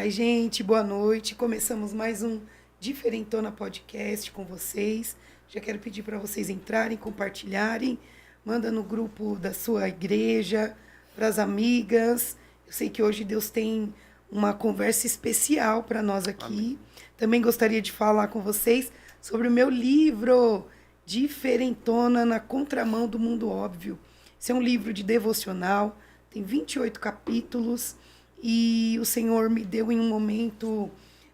Ai, gente, boa noite. Começamos mais um Diferentona Podcast com vocês. Já quero pedir para vocês entrarem, compartilharem, manda no grupo da sua igreja, para as amigas. Eu sei que hoje Deus tem uma conversa especial para nós aqui. Amém. Também gostaria de falar com vocês sobre o meu livro, Diferentona na Contramão do Mundo Óbvio. Esse é um livro de devocional, tem 28 capítulos e o Senhor me deu em um momento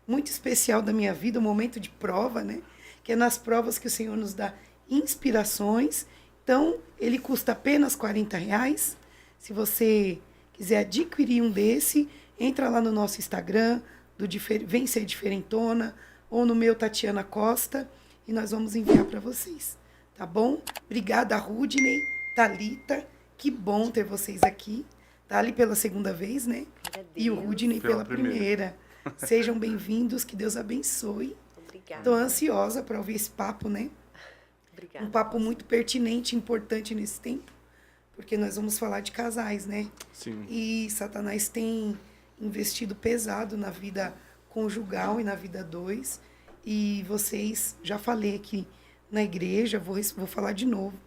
muito especial da minha vida, um momento de prova, né? Que é nas provas que o Senhor nos dá inspirações. Então, ele custa apenas R$40. Se você quiser adquirir um desse, entra lá no nosso Instagram, Vem Ser Diferentona, ou no meu Tatiana Costa, e nós vamos enviar para vocês, tá bom? Obrigada, Rudney, Thalita, que bom ter vocês aqui. Thali pela segunda vez, né? E o Rudney pela primeira. Sejam bem-vindos, que Deus abençoe. Obrigada. Estou ansiosa para ouvir esse papo, né? Obrigada. Um papo muito pertinente e importante nesse tempo, porque nós vamos falar de casais, né? Sim. E Satanás tem investido pesado na vida conjugal e na vida dois. E vocês, já falei aqui na igreja, vou falar de novo.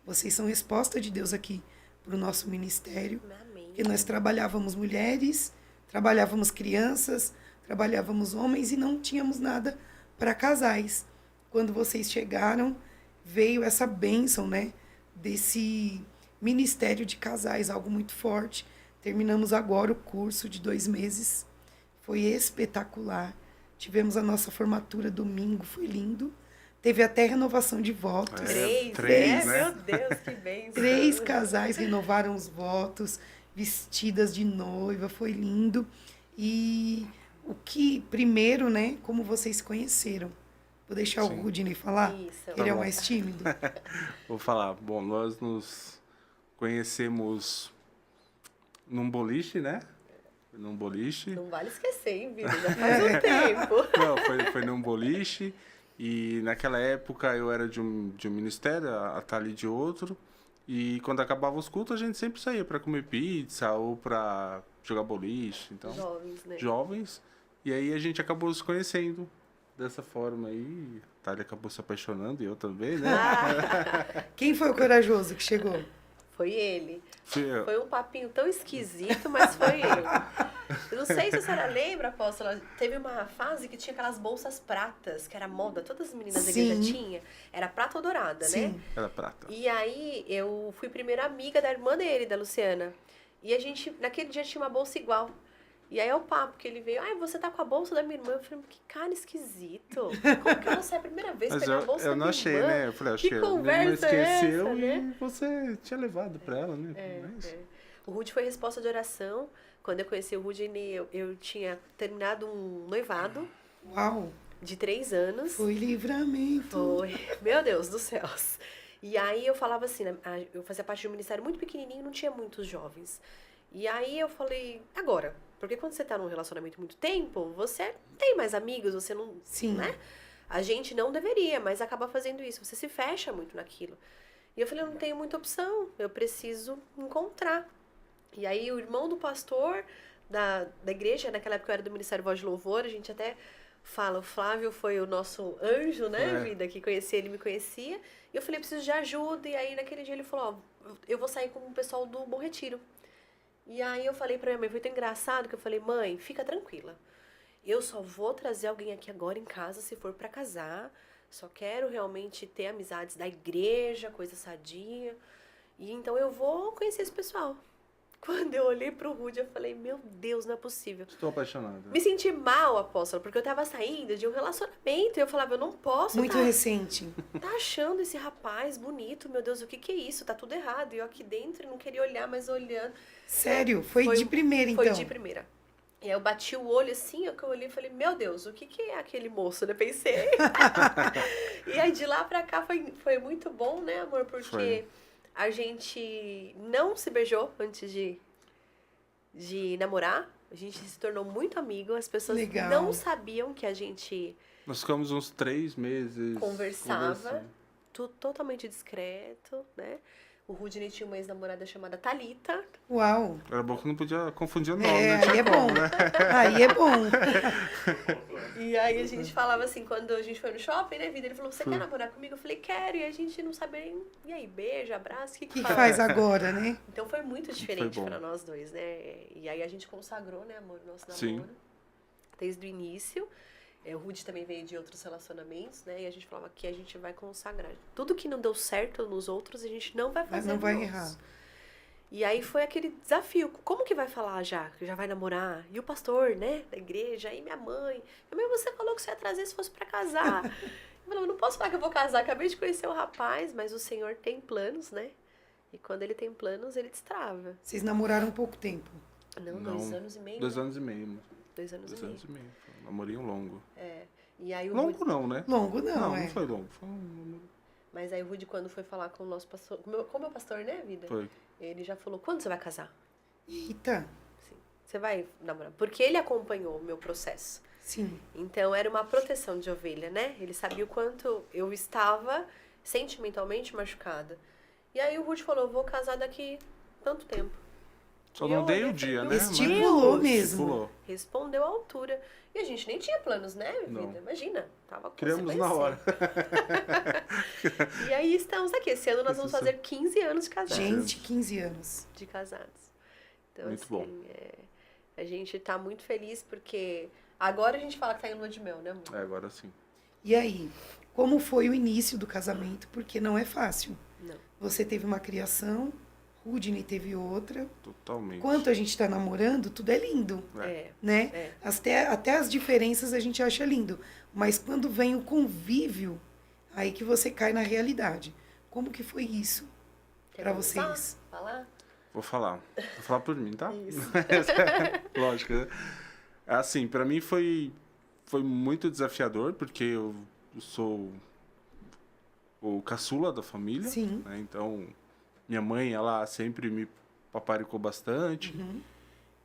Vocês são resposta de Deus aqui para o nosso ministério. Amém. Porque nós trabalhávamos mulheres, trabalhávamos crianças, trabalhávamos homens e não tínhamos nada para casais. Quando vocês chegaram, veio essa bênção, né? Desse ministério de casais, algo muito forte. Terminamos agora o curso de 2 meses. Foi espetacular. Tivemos a nossa formatura domingo, foi lindo. Teve até renovação de votos. Três, né? Meu Deus, que bênção. 3 casais renovaram os votos, vestidas de noiva, foi lindo. E o que, primeiro, né, como vocês se conheceram? Vou deixar Sim. o Rudney falar, Isso. ele é o mais tímido. Vou falar. Bom, nós nos conhecemos num boliche, né? Num boliche. Não vale esquecer, hein, vida? Já faz um tempo. Não, foi num boliche. E naquela época eu era de um ministério, a Thali de outro. E quando acabava os cultos, a gente sempre saía para comer pizza ou para jogar boliche. Então, Jovens, né? jovens. E aí a gente acabou se conhecendo dessa forma aí. A Thali acabou se apaixonando e eu também, né? Quem foi o corajoso que chegou? Foi ele. Fui eu. Foi um papinho tão esquisito, mas foi eu. Eu não sei se a senhora lembra, apóstola, teve uma fase que tinha aquelas bolsas pratas, que era moda, todas as meninas da igreja Sim. tinham. Era prata ou dourada, né? Sim. Era prata. E aí eu fui primeira amiga da irmã dele, da Luciana. E a gente, naquele dia, tinha uma bolsa igual. E aí é o papo que ele veio, ai, você tá com a bolsa da minha irmã? Eu falei, que cara esquisito. Como que você é a primeira vez que Mas pegar a bolsa eu da não minha achei, irmã? né? Eu falei, acho Que que a minha irmã conversa é esqueceu essa, e né? você tinha levado pra ela, né? Mas- É. O Rude foi resposta de oração. Quando eu conheci o Rude, eu tinha terminado um noivado Uau, de 3 anos. foi livramento. Foi. Meu Deus dos céus. E aí eu falava assim, né, eu fazia parte de um ministério muito pequenininho, não tinha muitos jovens. E aí eu falei, agora, porque quando você tá num relacionamento muito tempo, você tem mais amigos, você não, Sim. né? A gente não deveria, mas acaba fazendo isso, você se fecha muito naquilo. E eu falei, eu não tenho muita opção, eu preciso encontrar. E aí o irmão do pastor da igreja, naquela época eu era do Ministério Voz de Louvor, a gente até fala, o Flávio foi o nosso anjo, né, vida, que conhecia, ele me conhecia. E eu falei, preciso de ajuda. E aí naquele dia ele falou, ó, eu vou sair com o pessoal do Bom Retiro. E aí eu falei pra minha mãe, foi tão engraçado que eu falei, mãe, fica tranquila. Eu só vou trazer alguém aqui agora em casa se for pra casar. Só quero realmente ter amizades da igreja, coisa sadia. E então eu vou conhecer esse pessoal. Quando eu olhei pro Rude, eu falei, meu Deus, não é possível. Estou apaixonada. Me senti mal, apóstolo, porque eu tava saindo de um relacionamento. E eu falava, eu não posso Muito recente. tá achando esse rapaz bonito. Meu Deus, o que é isso? Tá tudo errado. E eu aqui dentro não queria olhar, mas olhando. Sério? Foi de primeira, então? Foi de primeira. E aí eu bati o olho assim, eu olhei e falei, meu Deus, o que é aquele moço, né? Pensei. E aí de lá pra cá foi muito bom, né, amor? Porque Foi. a gente não se beijou antes de namorar. A gente se tornou muito amigo. As pessoas Legal. não sabiam que a gente Nós ficamos uns 3 meses conversava. conversando. Tudo totalmente discreto, né? O Rudney tinha uma ex-namorada chamada Thalita. Uau. Era bom que não podia confundir o nome, É, não tinha aí é como, bom. né? Aí é bom. E aí a gente falava assim, quando a gente foi no shopping, né, Vida? Ele falou, você quer namorar comigo? Eu falei, quero. E a gente não sabia nem... E aí, beijo, abraço, o que O que faz? faz agora, né? Então foi muito diferente bom. pra nós dois, né? E aí a gente consagrou, né, amor, o nosso Sim. namoro. Desde o início. O Rudy também veio de outros relacionamentos, né? E a gente falava que a gente vai consagrar. Tudo que não deu certo nos outros, a gente não vai fazer Mas não nos vai nossos. errar. E aí foi aquele desafio. Como que vai falar já? Que já vai namorar? E o pastor, né? Da igreja, e minha mãe. Minha mãe, você falou que você ia trazer se fosse pra casar. Eu falei, não posso falar que eu vou casar. Acabei de conhecer o rapaz, mas o Senhor tem planos, né? E quando ele tem planos, ele destrava. Vocês namoraram pouco tempo. Não, Não, 2 anos e meio. 2 né? anos e meio. 2 anos 2 e meio. anos e meio. Foi um namorinho longo. E aí o Longo Rudy... não, né? Longo não, Não, é. não foi longo. Foi um namoro. Mas aí o Rudy, quando foi falar com o nosso pastor... Com o meu pastor, né, Vida? Foi. Ele já falou, quando você vai casar? Eita. Sim. Você vai namorar? Porque ele acompanhou o meu processo. Sim. Então, era uma proteção de ovelha, né? Ele sabia o quanto eu estava sentimentalmente machucada. E aí o Rudy falou, eu vou casar daqui tanto tempo. Só E não eu dei olhei o e dia, falei, né? meu Estipulou Deus! mesmo. Estipulou. Respondeu à altura. E a gente nem tinha planos, né, vida? Não. Imagina, tava com Criamos CBC. na hora. E aí estamos aqui. Esse ano nós vamos Isso. fazer 15 anos de casados. Gente, 15 anos. De casados. Então, Muito assim, bom. a gente tá muito feliz porque agora a gente fala que tá em lua de mel, né, amor? É, agora sim. E aí, como foi o início do casamento? Porque não é fácil. Não. Você teve uma criação, Rudney teve outra. Totalmente. Enquanto a gente tá namorando, tudo é lindo, É. né? É. Até as diferenças a gente acha lindo. Mas quando vem o convívio, aí que você cai na realidade. Como que foi isso Quer pra começar? vocês? Falar? Vou falar por mim, tá? Isso. Lógico, né? Assim, pra mim foi muito desafiador, porque eu sou o caçula da família, Sim. né? Então, minha mãe, ela sempre me paparicou bastante, Uhum.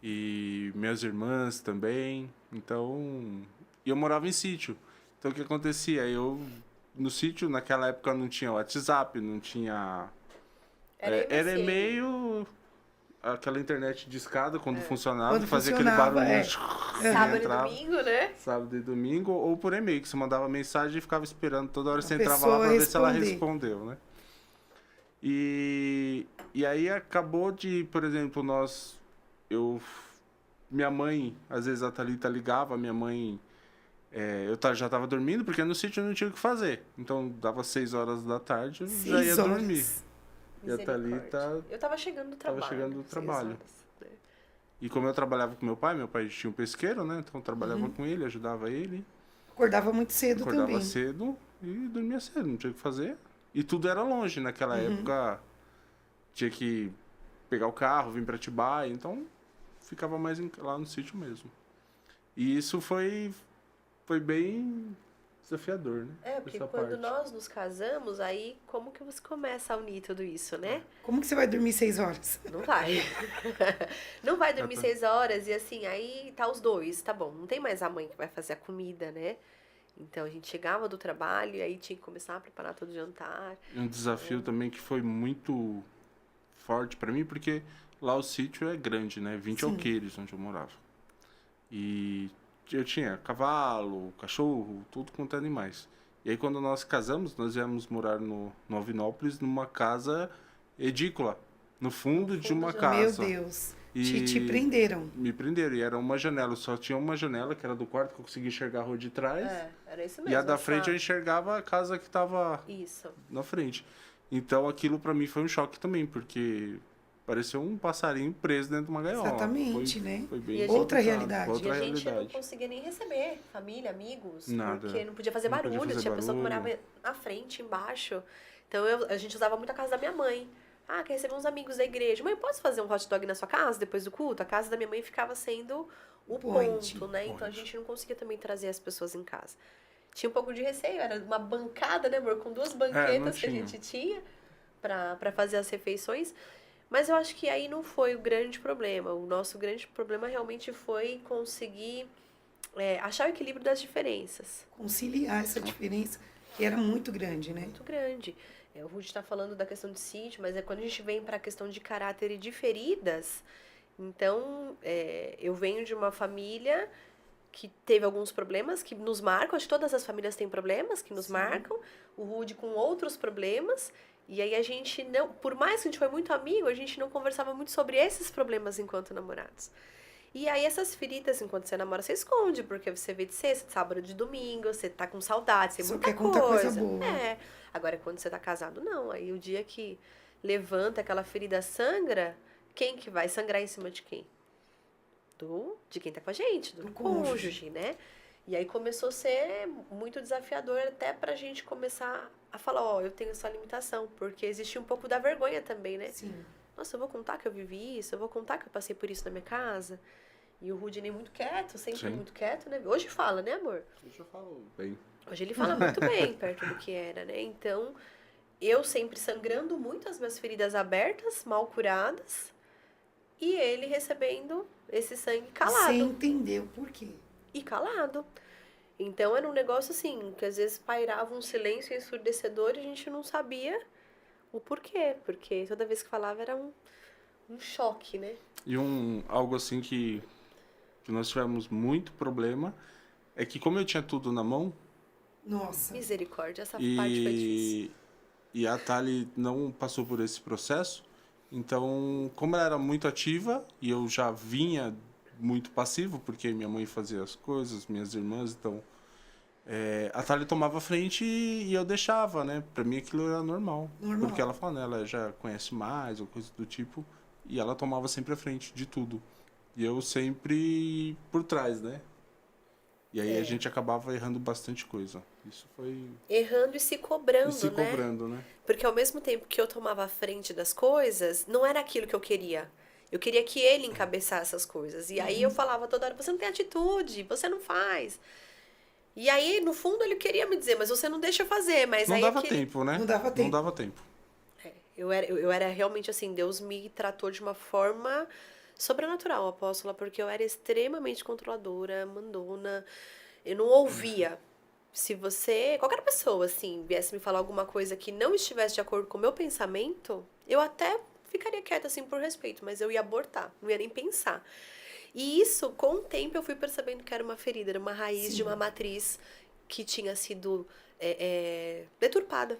e minhas irmãs também. Então, e eu morava em sítio. Então, o que acontecia? No sítio, naquela época, não tinha WhatsApp, não tinha... Era MSN. e-mail, aquela internet de escada, quando funcionava, Quando fazia funcionava, aquele é. barulho. Sábado e entrava. domingo, né? Sábado e domingo, ou por e-mail, que você mandava mensagem e ficava esperando toda hora, você entrava pessoa lá pra ver se ela responder. respondeu, né? E aí acabou de, por exemplo, minha mãe, às vezes a Thalita ligava, minha mãe, já tava dormindo, porque no sítio eu não tinha o que fazer. Então, dava 6 horas da tarde, eu já ia 6 horas. dormir. E a Misericórdia. Thalita... Eu tava chegando do trabalho. chegando do 6 trabalho. horas, né? E como eu trabalhava com meu pai tinha um pesqueiro, né? Então eu trabalhava com ele, ajudava ele. Acordava muito cedo Acordava também. cedo e dormia cedo, não tinha o que fazer. E tudo era longe naquela época. Tinha que pegar o carro, vir para Atibaia, então ficava mais lá no sítio mesmo. E isso foi bem desafiador, né? Porque Essa quando parte. nós nos casamos, aí como que você começa a unir tudo isso, né? Como que você vai dormir 6 horas? Não vai. Não vai dormir tá. 6 horas e assim, aí tá os dois, tá bom. Não tem mais a mãe que vai fazer a comida, né? Então a gente chegava do trabalho e aí tinha que começar a preparar todo o jantar. Um desafio também que foi muito forte para mim, porque lá o sítio é grande, né? 20 Sim. alqueires onde eu morava. E eu tinha cavalo, cachorro, tudo quanto é animais. E aí quando nós casamos, nós viemos morar no Novinópolis, numa casa edícula, no fundo de uma de- casa. Meu Deus. E Te prenderam. me prenderam, e era uma janela, só tinha uma janela, que era do quarto, que eu conseguia enxergar a rua de trás. Era isso mesmo. E a da essa- frente eu enxergava a casa que estava Isso. na frente. Então aquilo pra mim foi um choque também, porque pareceu um passarinho preso dentro de uma gaiola. Exatamente, Foi- né? Foi bem E a gente- Outra complicado. realidade. Outra E a gente não realidade. conseguia nem receber família, amigos, Nada. porque não podia fazer Não podia barulho. fazer Tinha pessoa que barulho. morava na frente, embaixo. Então a gente usava muito a casa da minha mãe. Ah, quer receber uns amigos da igreja. Mãe, posso fazer um hot dog na sua casa depois do culto? A casa da minha mãe ficava sendo o Point. ponto, né? Então a Point. gente não conseguia também trazer as pessoas em casa. Tinha um pouco de receio, era uma bancada, né, amor? Com 2 banquetas que a tinha. gente tinha pra fazer as refeições. Mas eu acho que aí não foi o grande problema. O nosso grande problema realmente foi conseguir achar o equilíbrio das diferenças. Conciliar essa diferença. Que era muito grande, né? Muito grande. O Rudy está falando da questão de sítio, mas é quando a gente vem para a questão de caráter e de feridas. Então, eu venho de uma família que teve alguns problemas que nos marcam. Acho que todas as famílias têm problemas que nos marcam. O Rudy com outros problemas. E aí a gente não... Por mais que a gente foi muito amigo, a gente não conversava muito sobre esses problemas enquanto namorados. E aí essas feridas, enquanto você namora, você esconde. Porque você vê de sexta, de sábado, de domingo. Você tá com saudade, você Só muita quer contar coisa boa. Agora, quando você tá casado, não. Aí o dia que levanta aquela ferida sangra, quem que vai sangrar em cima de quem? De quem tá com a gente, do cônjuge, né? E aí começou a ser muito desafiador até pra gente começar a falar, eu tenho essa limitação. Porque existia um pouco da vergonha também, né? Sim. Nossa, eu vou contar que eu vivi isso, eu vou contar que eu passei por isso na minha casa. E o Rudinei muito quieto, sempre muito quieto, né? Hoje fala, né, amor? Hoje eu falo bem. Hoje ele fala muito bem, perto do que era, né? Então, eu sempre sangrando muito, as minhas feridas abertas, mal curadas. E ele recebendo esse sangue calado. Sem entender o porquê. E calado. Então, era um negócio assim, que às vezes pairava um silêncio ensurdecedor e a gente não sabia o porquê. Porque toda vez que falava era um choque, né? E algo assim que nós tivemos muito problema é que como eu tinha tudo na mão... Nossa. Misericórdia, essa parte foi difícil. E a Thali não passou por esse processo. Então, como ela era muito ativa e eu já vinha muito passivo, porque minha mãe fazia as coisas, minhas irmãs, então... a Thali tomava frente e eu deixava, né? Pra mim aquilo era normal. Porque ela fala, né? Ela já conhece mais ou coisa do tipo. E ela tomava sempre a frente de tudo. E eu sempre por trás, né? E aí a gente acabava errando bastante coisa. Isso foi... Errando e se cobrando, e se cobrando, né? Porque ao mesmo tempo que eu tomava a frente das coisas, não era aquilo que eu queria. Eu queria que ele encabeçasse essas coisas. E aí eu falava toda hora, você não tem atitude, você não faz. E aí, no fundo, ele queria me dizer, mas você não deixa eu fazer. Mas não aí dava tempo, né? Não dava tempo. Não dava tempo. Eu era realmente assim, Deus me tratou de uma forma sobrenatural, apóstola, porque eu era extremamente controladora, mandona, eu não ouvia. Se qualquer pessoa, assim, viesse me falar alguma coisa que não estivesse de acordo com o meu pensamento, eu até ficaria quieta, assim, por respeito, mas eu ia abortar, não ia nem pensar. E isso, com o tempo, eu fui percebendo que era uma ferida, era uma raiz de uma matriz que tinha sido deturpada,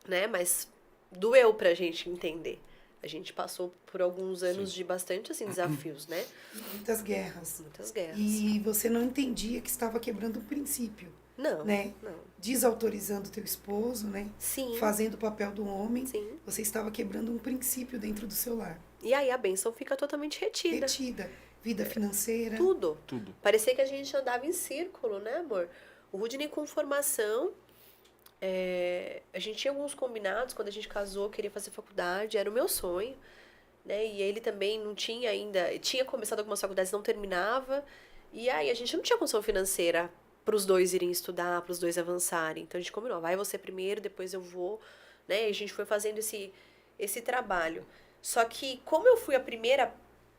né? Mas doeu pra gente entender. A gente passou por alguns anos de bastante, assim, desafios, né? Muitas guerras. Muitas guerras. E você não entendia que estava quebrando um princípio. Não, né? não. Desautorizando teu esposo, né? Sim. Fazendo o papel do homem. Sim. Você estava quebrando um princípio dentro do seu lar. E aí a bênção fica totalmente retida. Vida financeira. Tudo. Tudo. Parecia que a gente andava em círculo, né, amor? O Rudney com formação... a gente tinha alguns combinados quando a gente casou, queria fazer faculdade, era o meu sonho, né? E ele também não tinha ainda, tinha começado algumas faculdades, não terminava, e aí a gente não tinha condição financeira para os dois irem estudar, para os dois avançarem. Então a gente combinou, vai você primeiro, depois eu vou, né? E a gente foi fazendo esse trabalho. Só que como eu fui a primeira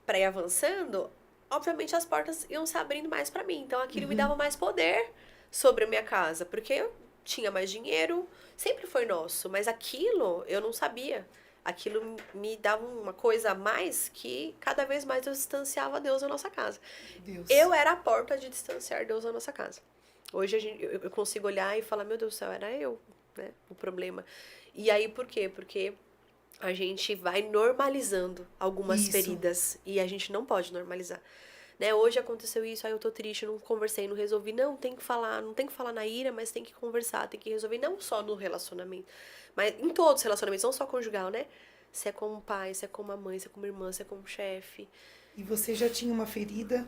para ir avançando, obviamente as portas iam se abrindo mais para mim. Então aquilo me dava mais poder sobre a minha casa, porque eu tinha mais dinheiro, sempre foi nosso, mas aquilo eu não sabia. Aquilo me dava uma coisa a mais que cada vez mais eu distanciava Deus da nossa casa. Deus. Eu era a porta de distanciar Deus da nossa casa. Hoje eu consigo olhar e falar, meu Deus do céu, era eu, né, o problema. E aí por quê? Porque a gente vai normalizando algumas feridas e a gente não pode normalizar. Né? Hoje aconteceu isso, aí eu tô triste, não conversei, não resolvi. Não, tem que falar, não tem que falar na ira, mas tem que conversar, tem que resolver, não só no relacionamento, mas em todos os relacionamentos, não só conjugal, né? Se é como pai, se é como a mãe, se é como irmã, se é como chefe. E você já tinha uma ferida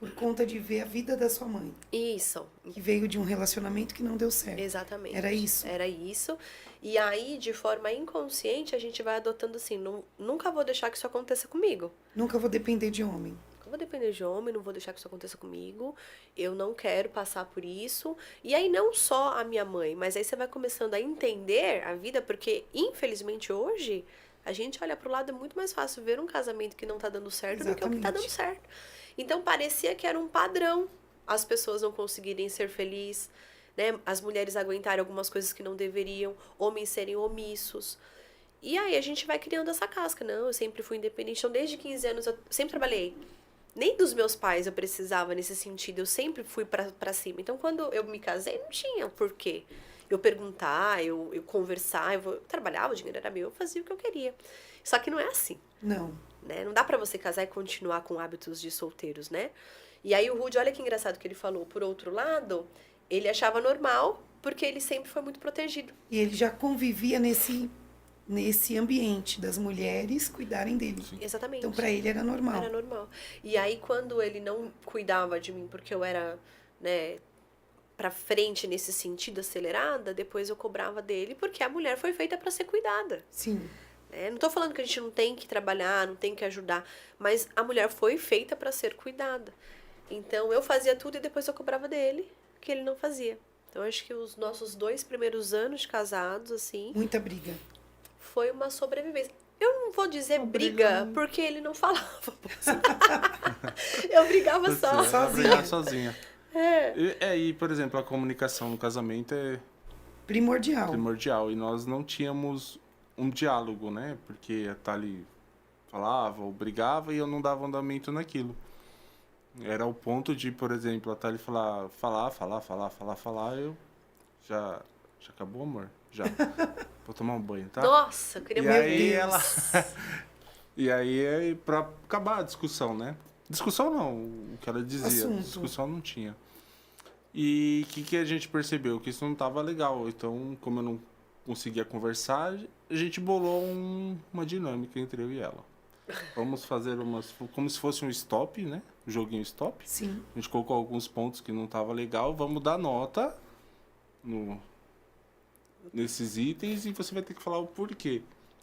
por conta de ver a vida da sua mãe. Isso. Que veio de um relacionamento que não deu certo. Exatamente. Era isso. Era isso. E aí, de forma inconsciente, a gente vai adotando assim, nunca vou deixar que isso aconteça comigo. Nunca vou depender de homem. Eu vou depender de homem, não vou deixar que isso aconteça comigo, eu não quero passar por isso. E aí não só a minha mãe, mas aí você vai começando a entender a vida, porque infelizmente hoje a gente olha pro lado, é muito mais fácil ver um casamento que não tá dando certo do que o que tá dando certo. Então parecia que era um padrão as pessoas não conseguirem ser felizes, né? As mulheres aguentarem algumas coisas que não deveriam, homens serem omissos. E aí a gente vai criando essa casca. Não, eu sempre fui independente. Então, desde 15 anos, eu sempre trabalhei. Nem dos meus pais eu precisava nesse sentido. Eu sempre fui pra cima. Então, quando eu me casei, não tinha porquê. Eu perguntar, eu conversar. Eu trabalhava, o dinheiro era meu, eu fazia o que eu queria. Só que não é assim. Não. Né? Não dá pra você casar e continuar com hábitos de solteiros, né? E aí o Rudy, olha que engraçado que ele falou. Por outro lado, ele achava normal, porque ele sempre foi muito protegido. E ele já convivia nesse ambiente das mulheres cuidarem dele. Sim. Exatamente. Então, para ele era normal. Era normal. E aí, quando ele não cuidava de mim, porque eu era, né, pra frente nesse sentido, acelerada, depois eu cobrava dele, porque a mulher foi feita pra ser cuidada. Sim. Não tô falando que a gente não tem que trabalhar, não tem que ajudar, mas a mulher foi feita pra ser cuidada. Então, eu fazia tudo e depois eu cobrava dele, que ele não fazia. Então, acho que os nossos 2 primeiros anos de casados, assim, Muita briga. foi uma sobrevivência. Eu não vou dizer briga, porque ele não falava. Eu brigava só. Sozinha. E, por exemplo, a comunicação no casamento é Primordial. primordial. E nós não tínhamos um diálogo, né? Porque a Thali falava ou brigava e eu não dava andamento naquilo. Era o ponto de, por exemplo, a Thali falar, eu já acabou, amor? Já. Vou tomar um banho, tá? Nossa, eu queria E muito. aí ela... E aí, pra acabar a discussão, né? Discussão não, o que ela dizia. Assunto. Discussão não tinha. E o que a gente percebeu? Que isso não tava legal. Então, como eu não conseguia conversar, a gente bolou uma dinâmica entre eu e ela. Vamos fazer como se fosse um stop, né? Um joguinho stop. Sim. A gente colocou alguns pontos que não tava legal. Vamos dar nota nesses itens e você vai ter que falar o porquê.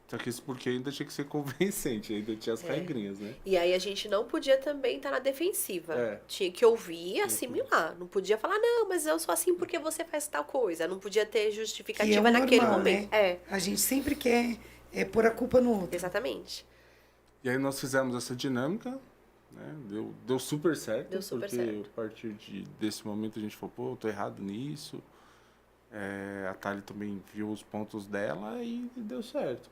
Só que esse porquê ainda tinha que ser convincente, ainda tinha as regrinhas, né? E aí a gente não podia também estar na defensiva. É. Tinha que ouvir e assimilar. Não podia falar, não, mas eu sou assim porque você faz tal coisa. Não podia ter Que justificativa é o naquele normal, momento. né? A gente sempre quer pôr a culpa no outro. Exatamente. E aí nós fizemos essa dinâmica, né? Deu super certo. Deu super porque certo. a partir desse momento a gente falou, pô, eu tô errado nisso. A Thali também viu os pontos dela e deu certo.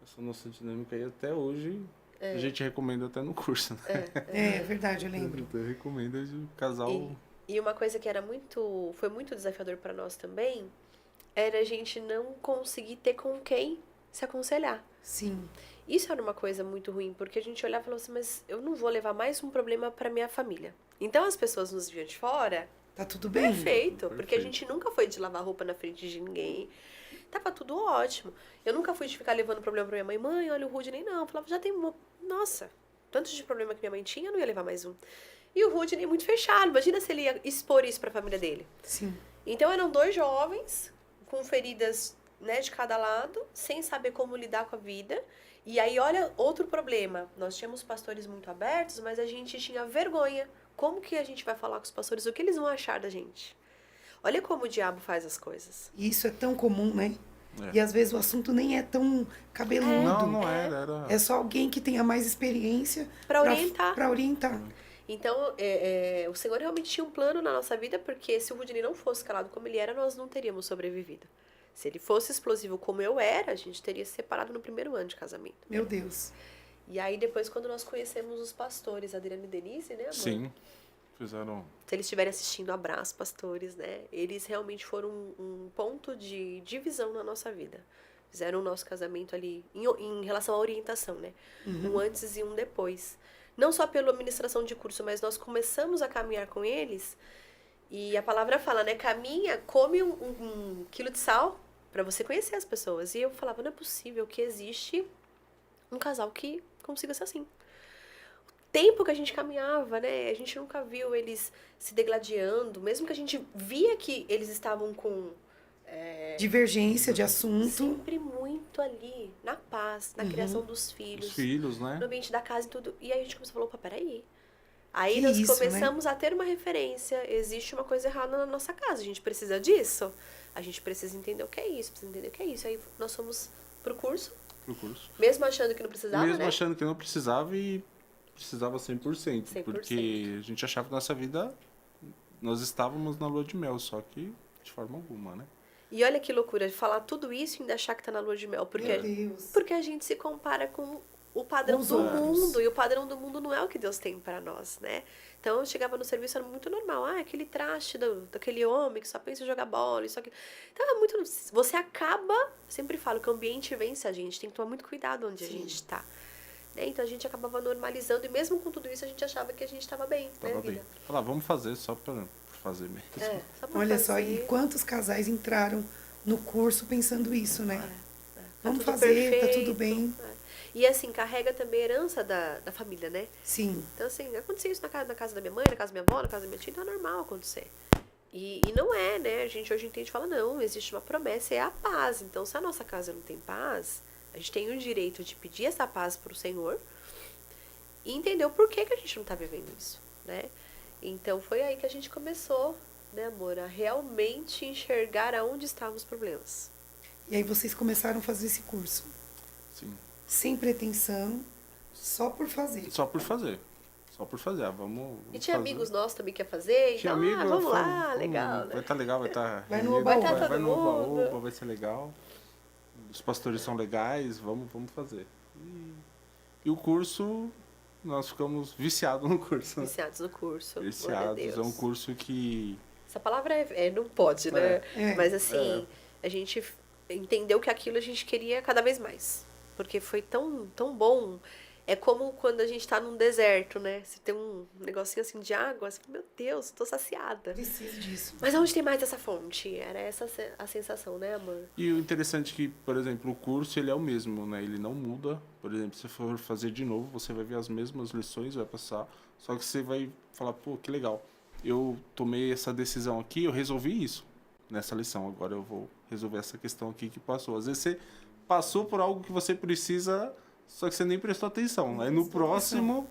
Essa nossa dinâmica aí até hoje a gente recomenda até no curso, né? É verdade, eu lembro. Eu recomendo o casal... E uma coisa que foi muito desafiador para nós também, era a gente não conseguir ter com quem se aconselhar. Sim. Isso era uma coisa muito ruim, porque a gente olhava e falava assim, mas eu não vou levar mais um problema para minha família. Então as pessoas nos viam de fora, Tá tudo bem. perfeito, porque a gente nunca foi de lavar roupa na frente de ninguém. Tava tudo ótimo. Eu nunca fui de ficar levando problema pra minha mãe. Mãe, olha o Rudney, não. Eu falava, já tem Nossa, tanto de problema que minha mãe tinha, eu não ia levar mais um. E o Rudney muito fechado. Imagina se ele ia expor isso pra família dele. Sim. Então eram 2 jovens com feridas, né, de cada lado, sem saber como lidar com a vida. E aí, olha, outro problema. Nós tínhamos pastores muito abertos, mas a gente tinha vergonha. Como que a gente vai falar com os pastores? O que eles vão achar da gente? Olha como o diabo faz as coisas. E isso é tão comum, né? E às vezes o assunto nem é tão cabeludo. Não era. É só alguém que tenha mais experiência Pra orientar. Pra orientar. Então, o Senhor realmente tinha um plano na nossa vida, porque se o Rudney não fosse calado como ele era, nós não teríamos sobrevivido. Se ele fosse explosivo como eu era, a gente teria se separado no primeiro ano de casamento. Meu Deus. E aí, depois, quando nós conhecemos os pastores, Adriana e Denise, né, amor? Sim, fizeram... Se eles estiverem assistindo, abraço, pastores, né? Eles realmente foram um ponto de divisão na nossa vida. Fizeram o nosso casamento ali, em relação à orientação, né? Um antes e um depois. Não só pela administração de curso, mas nós começamos a caminhar com eles. E a palavra fala, né? Caminha, come um quilo de sal para você conhecer as pessoas. E eu falava, não é possível que existe um casal que consiga ser assim. Tempo que a gente caminhava, né? A gente nunca viu eles se degladiando, mesmo que a gente via que eles estavam com Divergência de assunto. sempre muito ali, na paz, na criação dos filhos, Os filhos, né? no ambiente da casa e tudo. E aí a gente começou a falar, opa, peraí. Aí Que nós isso, começamos a ter uma referência, existe uma coisa errada na nossa casa, a gente precisa disso. A gente precisa entender o que é isso, precisa entender o que é isso. Aí nós fomos pro curso, mesmo achando que não precisava, Mesmo né? achando que não precisava e precisava 100%. 100%. Porque a gente achava que nossa vida, nós estávamos na lua de mel, só que De forma alguma, né? E olha que loucura, falar tudo isso e ainda achar que tá na lua de mel. Meu Deus. Porque a gente se compara com o padrão Os do outros. mundo. E o padrão do mundo não é o que Deus tem para nós, né? Então eu chegava no serviço, era muito normal. Aquele traste daquele homem que só pensa em jogar bola, isso aqui. Então é muito. Você acaba. Sempre falo que o ambiente vence a gente. Tem que tomar muito cuidado onde a gente tá. Né? Então a gente acabava normalizando. E mesmo com tudo isso, a gente achava que a gente estava bem. Tava né, bem. vida? Falar, vamos fazer só pra fazer mesmo. Só pra Olha só, fazer. e quantos casais entraram no curso pensando isso, né? Tá Vamos tudo fazer, tá perfeito. tudo bem. E assim, carrega também a herança da família, né? Sim, Então, assim, aconteceu isso na casa da minha mãe, na casa da minha avó, na casa da minha tia, então é normal acontecer. E não é, né? A gente hoje entende e fala, não, existe uma promessa, é a paz. Então, se a nossa casa não tem paz, a gente tem o direito de pedir essa paz pro Senhor e entender o porquê que a gente não tá vivendo isso, né? Então, foi aí que a gente começou, né, amor, a realmente enxergar aonde estavam os problemas. e aí vocês começaram a fazer esse curso. Sim. Sem pretensão, só por fazer. Só por fazer. Só por fazer. Vamos E tinha fazer. amigos nossos também que ia fazer, Tinha então, amigo, vamos lá, vamos, legal, né? Vai estar legal, vai estar. Vai no oba-oba. Vai tá vai todo no mundo. oba-oba, vai ser legal. Os pastores são legais, vamos fazer. E o curso, nós ficamos viciados no curso. Né? Viciados no curso. glória a Viciados. Deus. É um curso que. Essa palavra não pode, né? É. Mas assim, a gente entendeu que aquilo a gente queria cada vez mais. Porque foi tão, tão bom. É como quando a gente tá num deserto, né? Você tem um negocinho assim de água, você fala, meu Deus, tô saciada. Preciso disso. Mas aonde tem mais essa fonte? Era essa a sensação, né, amor? E o interessante é que, por exemplo, o curso ele é o mesmo, né? Ele não muda. Por exemplo, se você for fazer de novo, você vai ver as mesmas lições, vai passar. Só que você vai falar, pô, que legal. Eu tomei essa decisão aqui, eu resolvi isso nessa lição. Agora eu vou resolver essa questão aqui que passou. Às vezes você passou por algo que você precisa, só que você nem prestou atenção. Aí no próximo,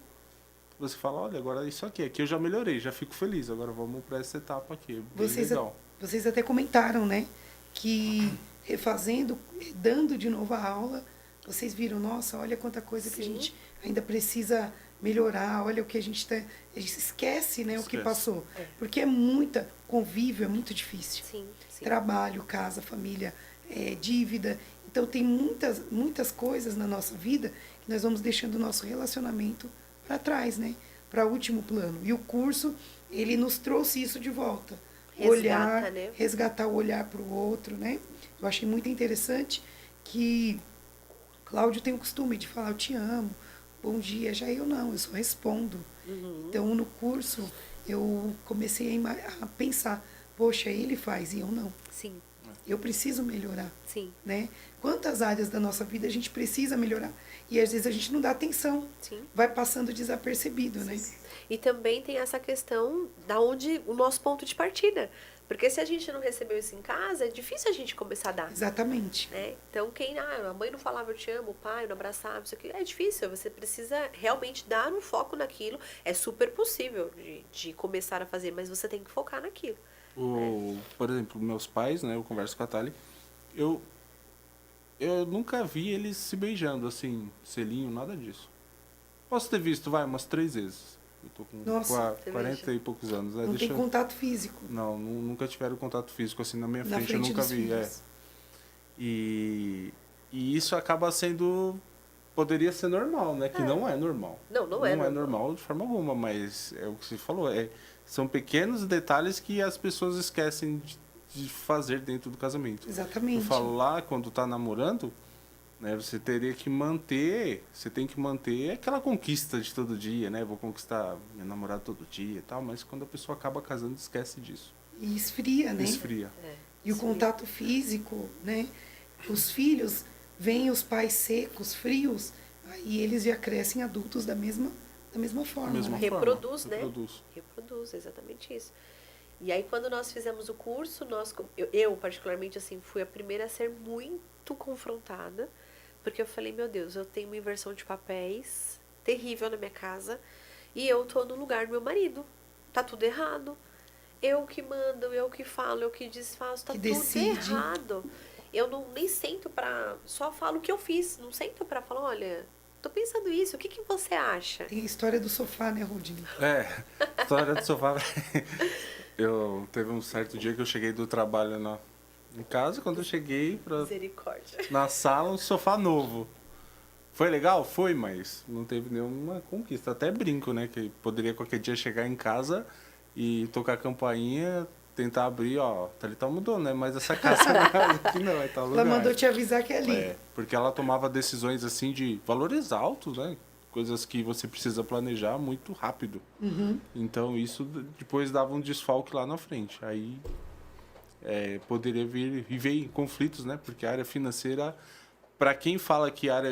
você fala, olha, agora isso aqui eu já melhorei, já fico feliz. Agora vamos para essa etapa aqui. Bem legal. Vocês até comentaram, né? Que refazendo, dando de novo a aula, vocês viram, nossa, olha quanta coisa que a Sim. gente ainda precisa melhorar, olha o que a gente tá. A gente esquece, né, o que Esquece. passou. Porque é muita convívio, é muito difícil. Sim, sim. Trabalho, casa, família, dívida. Então tem muitas coisas na nossa vida que nós vamos deixando o nosso relacionamento para trás, né? Para o último plano. E o curso, ele nos trouxe isso de volta. Resgata, né? Resgatar o olhar para o outro, né? Eu achei muito interessante que Cláudio tem o costume de falar, eu te amo, bom dia. Já eu não, eu só respondo. Então, no curso, eu comecei a pensar, poxa, ele faz e eu não. Sim, Eu preciso melhorar, sim, né? Quantas áreas da nossa vida a gente precisa melhorar? E às vezes a gente não dá atenção, sim. vai passando desapercebido, né? E também tem essa questão da onde o nosso ponto de partida. Porque se a gente não recebeu isso em casa, é difícil a gente começar a dar. Exatamente. Né? Então, a mãe não falava eu te amo, o pai não abraçava, isso aqui, é difícil. Você precisa realmente dar um foco naquilo. É super possível de começar a fazer, mas você tem que focar naquilo. Por exemplo, meus pais, né? Eu converso com a Thali. Eu nunca vi eles se beijando, assim, selinho, nada disso. Posso ter visto, umas 3 vezes. Eu tô com Nossa, 40 e poucos anos. Né? Não tem contato físico Não, nunca tiveram contato físico assim na minha na frente, eu frente nunca dos vi. filhos. E isso acaba sendo. Poderia ser normal, né? Que não é normal. Não é normal de forma alguma, mas é o que você falou. São pequenos detalhes que as pessoas esquecem de fazer dentro do casamento. Exatamente. Eu falo lá, quando tá namorando, né, você tem que manter aquela conquista de todo dia, né? Vou conquistar minha namorada todo dia e tal, mas quando a pessoa acaba casando, esquece disso. E esfria, né? Esfria. E o contato físico, né? Os filhos veem os pais secos, frios, aí eles já crescem adultos da mesma forma. Da mesma né? forma. Reproduz, né? Reproduz. Reproduz, exatamente isso. E aí, quando nós fizemos o curso, eu particularmente, assim, fui a primeira a ser muito confrontada, porque eu falei, meu Deus, eu tenho uma inversão de papéis terrível na minha casa, e eu tô no lugar do meu marido. Tá tudo errado. Eu que mando, eu que falo, eu que desfaço, tá Que tudo decide. errado. Eu nem sento só falo o que eu fiz, não sento pra falar, olha, tô pensando isso, o que você acha? Tem a história do sofá, né, Rodinho? História do sofá. Eu teve um certo dia que eu cheguei do trabalho em casa, quando eu cheguei Misericórdia. na sala, um sofá novo. Foi legal? Foi, mas não teve nenhuma conquista. Até brinco, né? Que poderia qualquer dia chegar em casa e tocar a campainha, tentar abrir, ó, Thalita mudou, né? Mas essa casa aqui não, é tal lugar. Ela mandou te avisar que é ali. É, porque ela tomava decisões assim de valores altos, né? Coisas que você precisa planejar muito rápido. Então isso depois dava um desfalque lá na frente. Aí poderia vir e veio conflitos, né? Porque a área financeira, para quem fala que a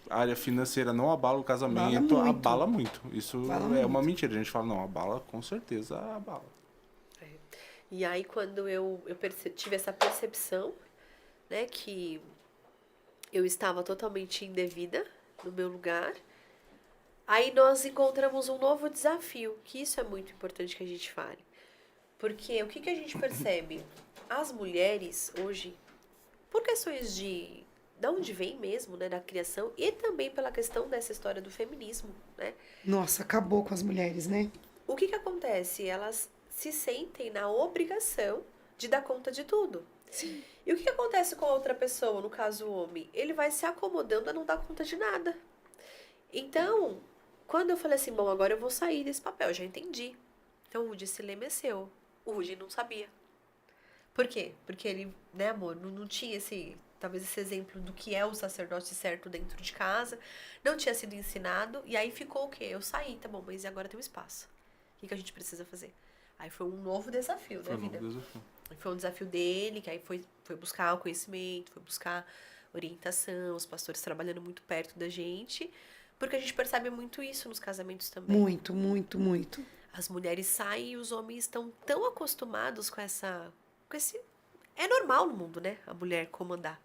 área financeira não abala o casamento, abala muito. Isso é uma mentira. A gente fala, não, abala, com certeza abala. E aí, quando eu tive essa percepção, né, que eu estava totalmente indevida no meu lugar, aí nós encontramos um novo desafio, que isso é muito importante que a gente fale. Porque o que a gente percebe? As mulheres, hoje, por questões de onde vem mesmo, né, da criação, e também pela questão dessa história do feminismo, né? Nossa, acabou com as mulheres, né? O que acontece? Elas se sentem na obrigação de dar conta de tudo. Sim. E o que acontece com a outra pessoa, no caso o homem? Ele vai se acomodando a não dar conta de nada. Então, quando eu falei assim, bom, agora eu vou sair desse papel, eu já entendi. Então o Rudy se lemeceu. O Rudy não sabia. Por quê? Porque ele, né, amor, não tinha talvez esse exemplo do que é o sacerdote certo dentro de casa, não tinha sido ensinado, e aí ficou o quê? Eu saí, tá bom, mas agora tem um espaço. O que a gente precisa fazer? Aí foi um novo desafio da vida. Foi um desafio dele, que aí foi buscar o conhecimento, foi buscar orientação, os pastores trabalhando muito perto da gente, porque a gente percebe muito isso nos casamentos também. Muito, muito, muito. As mulheres saem e os homens estão tão acostumados com esse... É normal no mundo, né? A mulher comandar.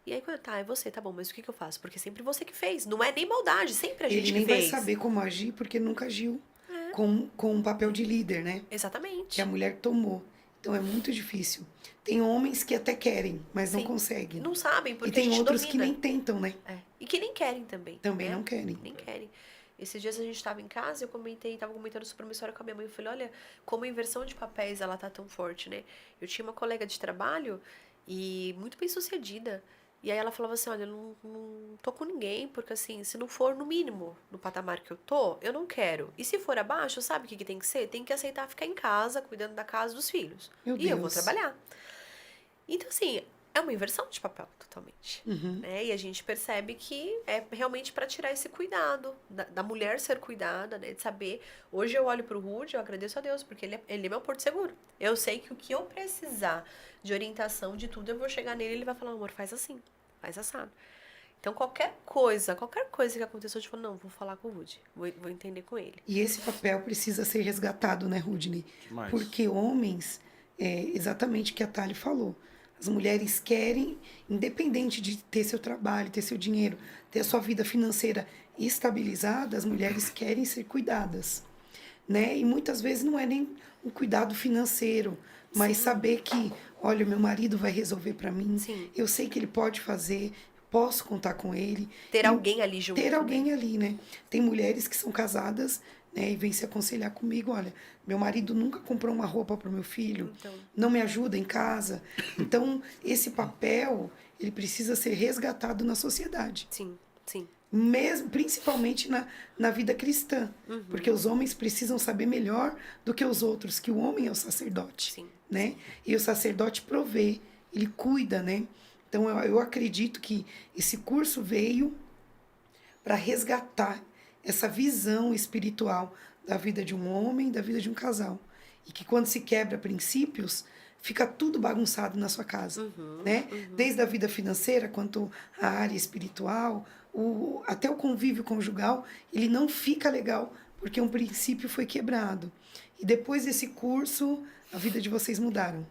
E aí, tá, é você, tá bom, mas o que eu faço? Porque sempre você que fez. Não é nem maldade, sempre a gente que fez. Ele nem vai saber como agir, porque nunca agiu com um papel de líder, né? Exatamente. Que a mulher tomou. Então é muito difícil. Tem homens que até querem, mas não conseguem. Não sabem, porque e tem a gente outros domina. que nem tentam, né? E que nem querem também. Também né? não querem. Nem querem. Esses dias a gente estava em casa, tava comentando sobre uma história com a minha mãe. Eu falei, olha, como a inversão de papéis, ela tá tão forte, né? Eu tinha uma colega de trabalho e muito bem sucedida. E aí ela falava assim, olha, eu não tô com ninguém, porque assim, se não for no mínimo, no patamar que eu tô, eu não quero. E se for abaixo, sabe o que tem que ser? Tem que aceitar ficar em casa, cuidando da casa dos filhos. Meu Deus. Eu vou trabalhar. Então, assim, é uma inversão de papel, totalmente. Né? E a gente percebe que é realmente para tirar esse cuidado, da mulher ser cuidada, né? De saber. Hoje eu olho pro Rudy, eu agradeço a Deus, porque ele é meu porto seguro. Eu sei que o que eu precisar de orientação, de tudo, eu vou chegar nele e ele vai falar, amor, faz assim, faz assado. Então, qualquer coisa que aconteceu, eu te falo, não, vou falar com o Rudy, vou entender com ele. E esse papel precisa ser resgatado, né, Rudney? Porque homens, exatamente o que a Thali falou, as mulheres querem, independente de ter seu trabalho, ter seu dinheiro, ter a sua vida financeira estabilizada, as mulheres querem ser cuidadas, né? E muitas vezes não é nem um cuidado financeiro, mas saber que, olha, o meu marido vai resolver para mim, eu sei que ele pode fazer, posso contar com ele. Ter alguém ali junto. Ter alguém ali, né? Tem mulheres que são casadas, né, e vem se aconselhar comigo, olha, meu marido nunca comprou uma roupa para o meu filho, não me ajuda em casa. Então, esse papel, ele precisa ser resgatado na sociedade. Sim, sim. Mesmo, principalmente na vida cristã. Porque os homens precisam saber melhor do que os outros, que o homem é o sacerdote. Sim. Né? E o sacerdote provê, ele cuida, né? Então, eu acredito que esse curso veio para resgatar essa visão espiritual da vida de um homem, da vida de um casal. E que quando se quebra princípios, fica tudo bagunçado na sua casa. Né? Desde a vida financeira, quanto a área espiritual, até o convívio conjugal, ele não fica legal, porque um princípio foi quebrado. E depois desse curso, a vida de vocês mudaram.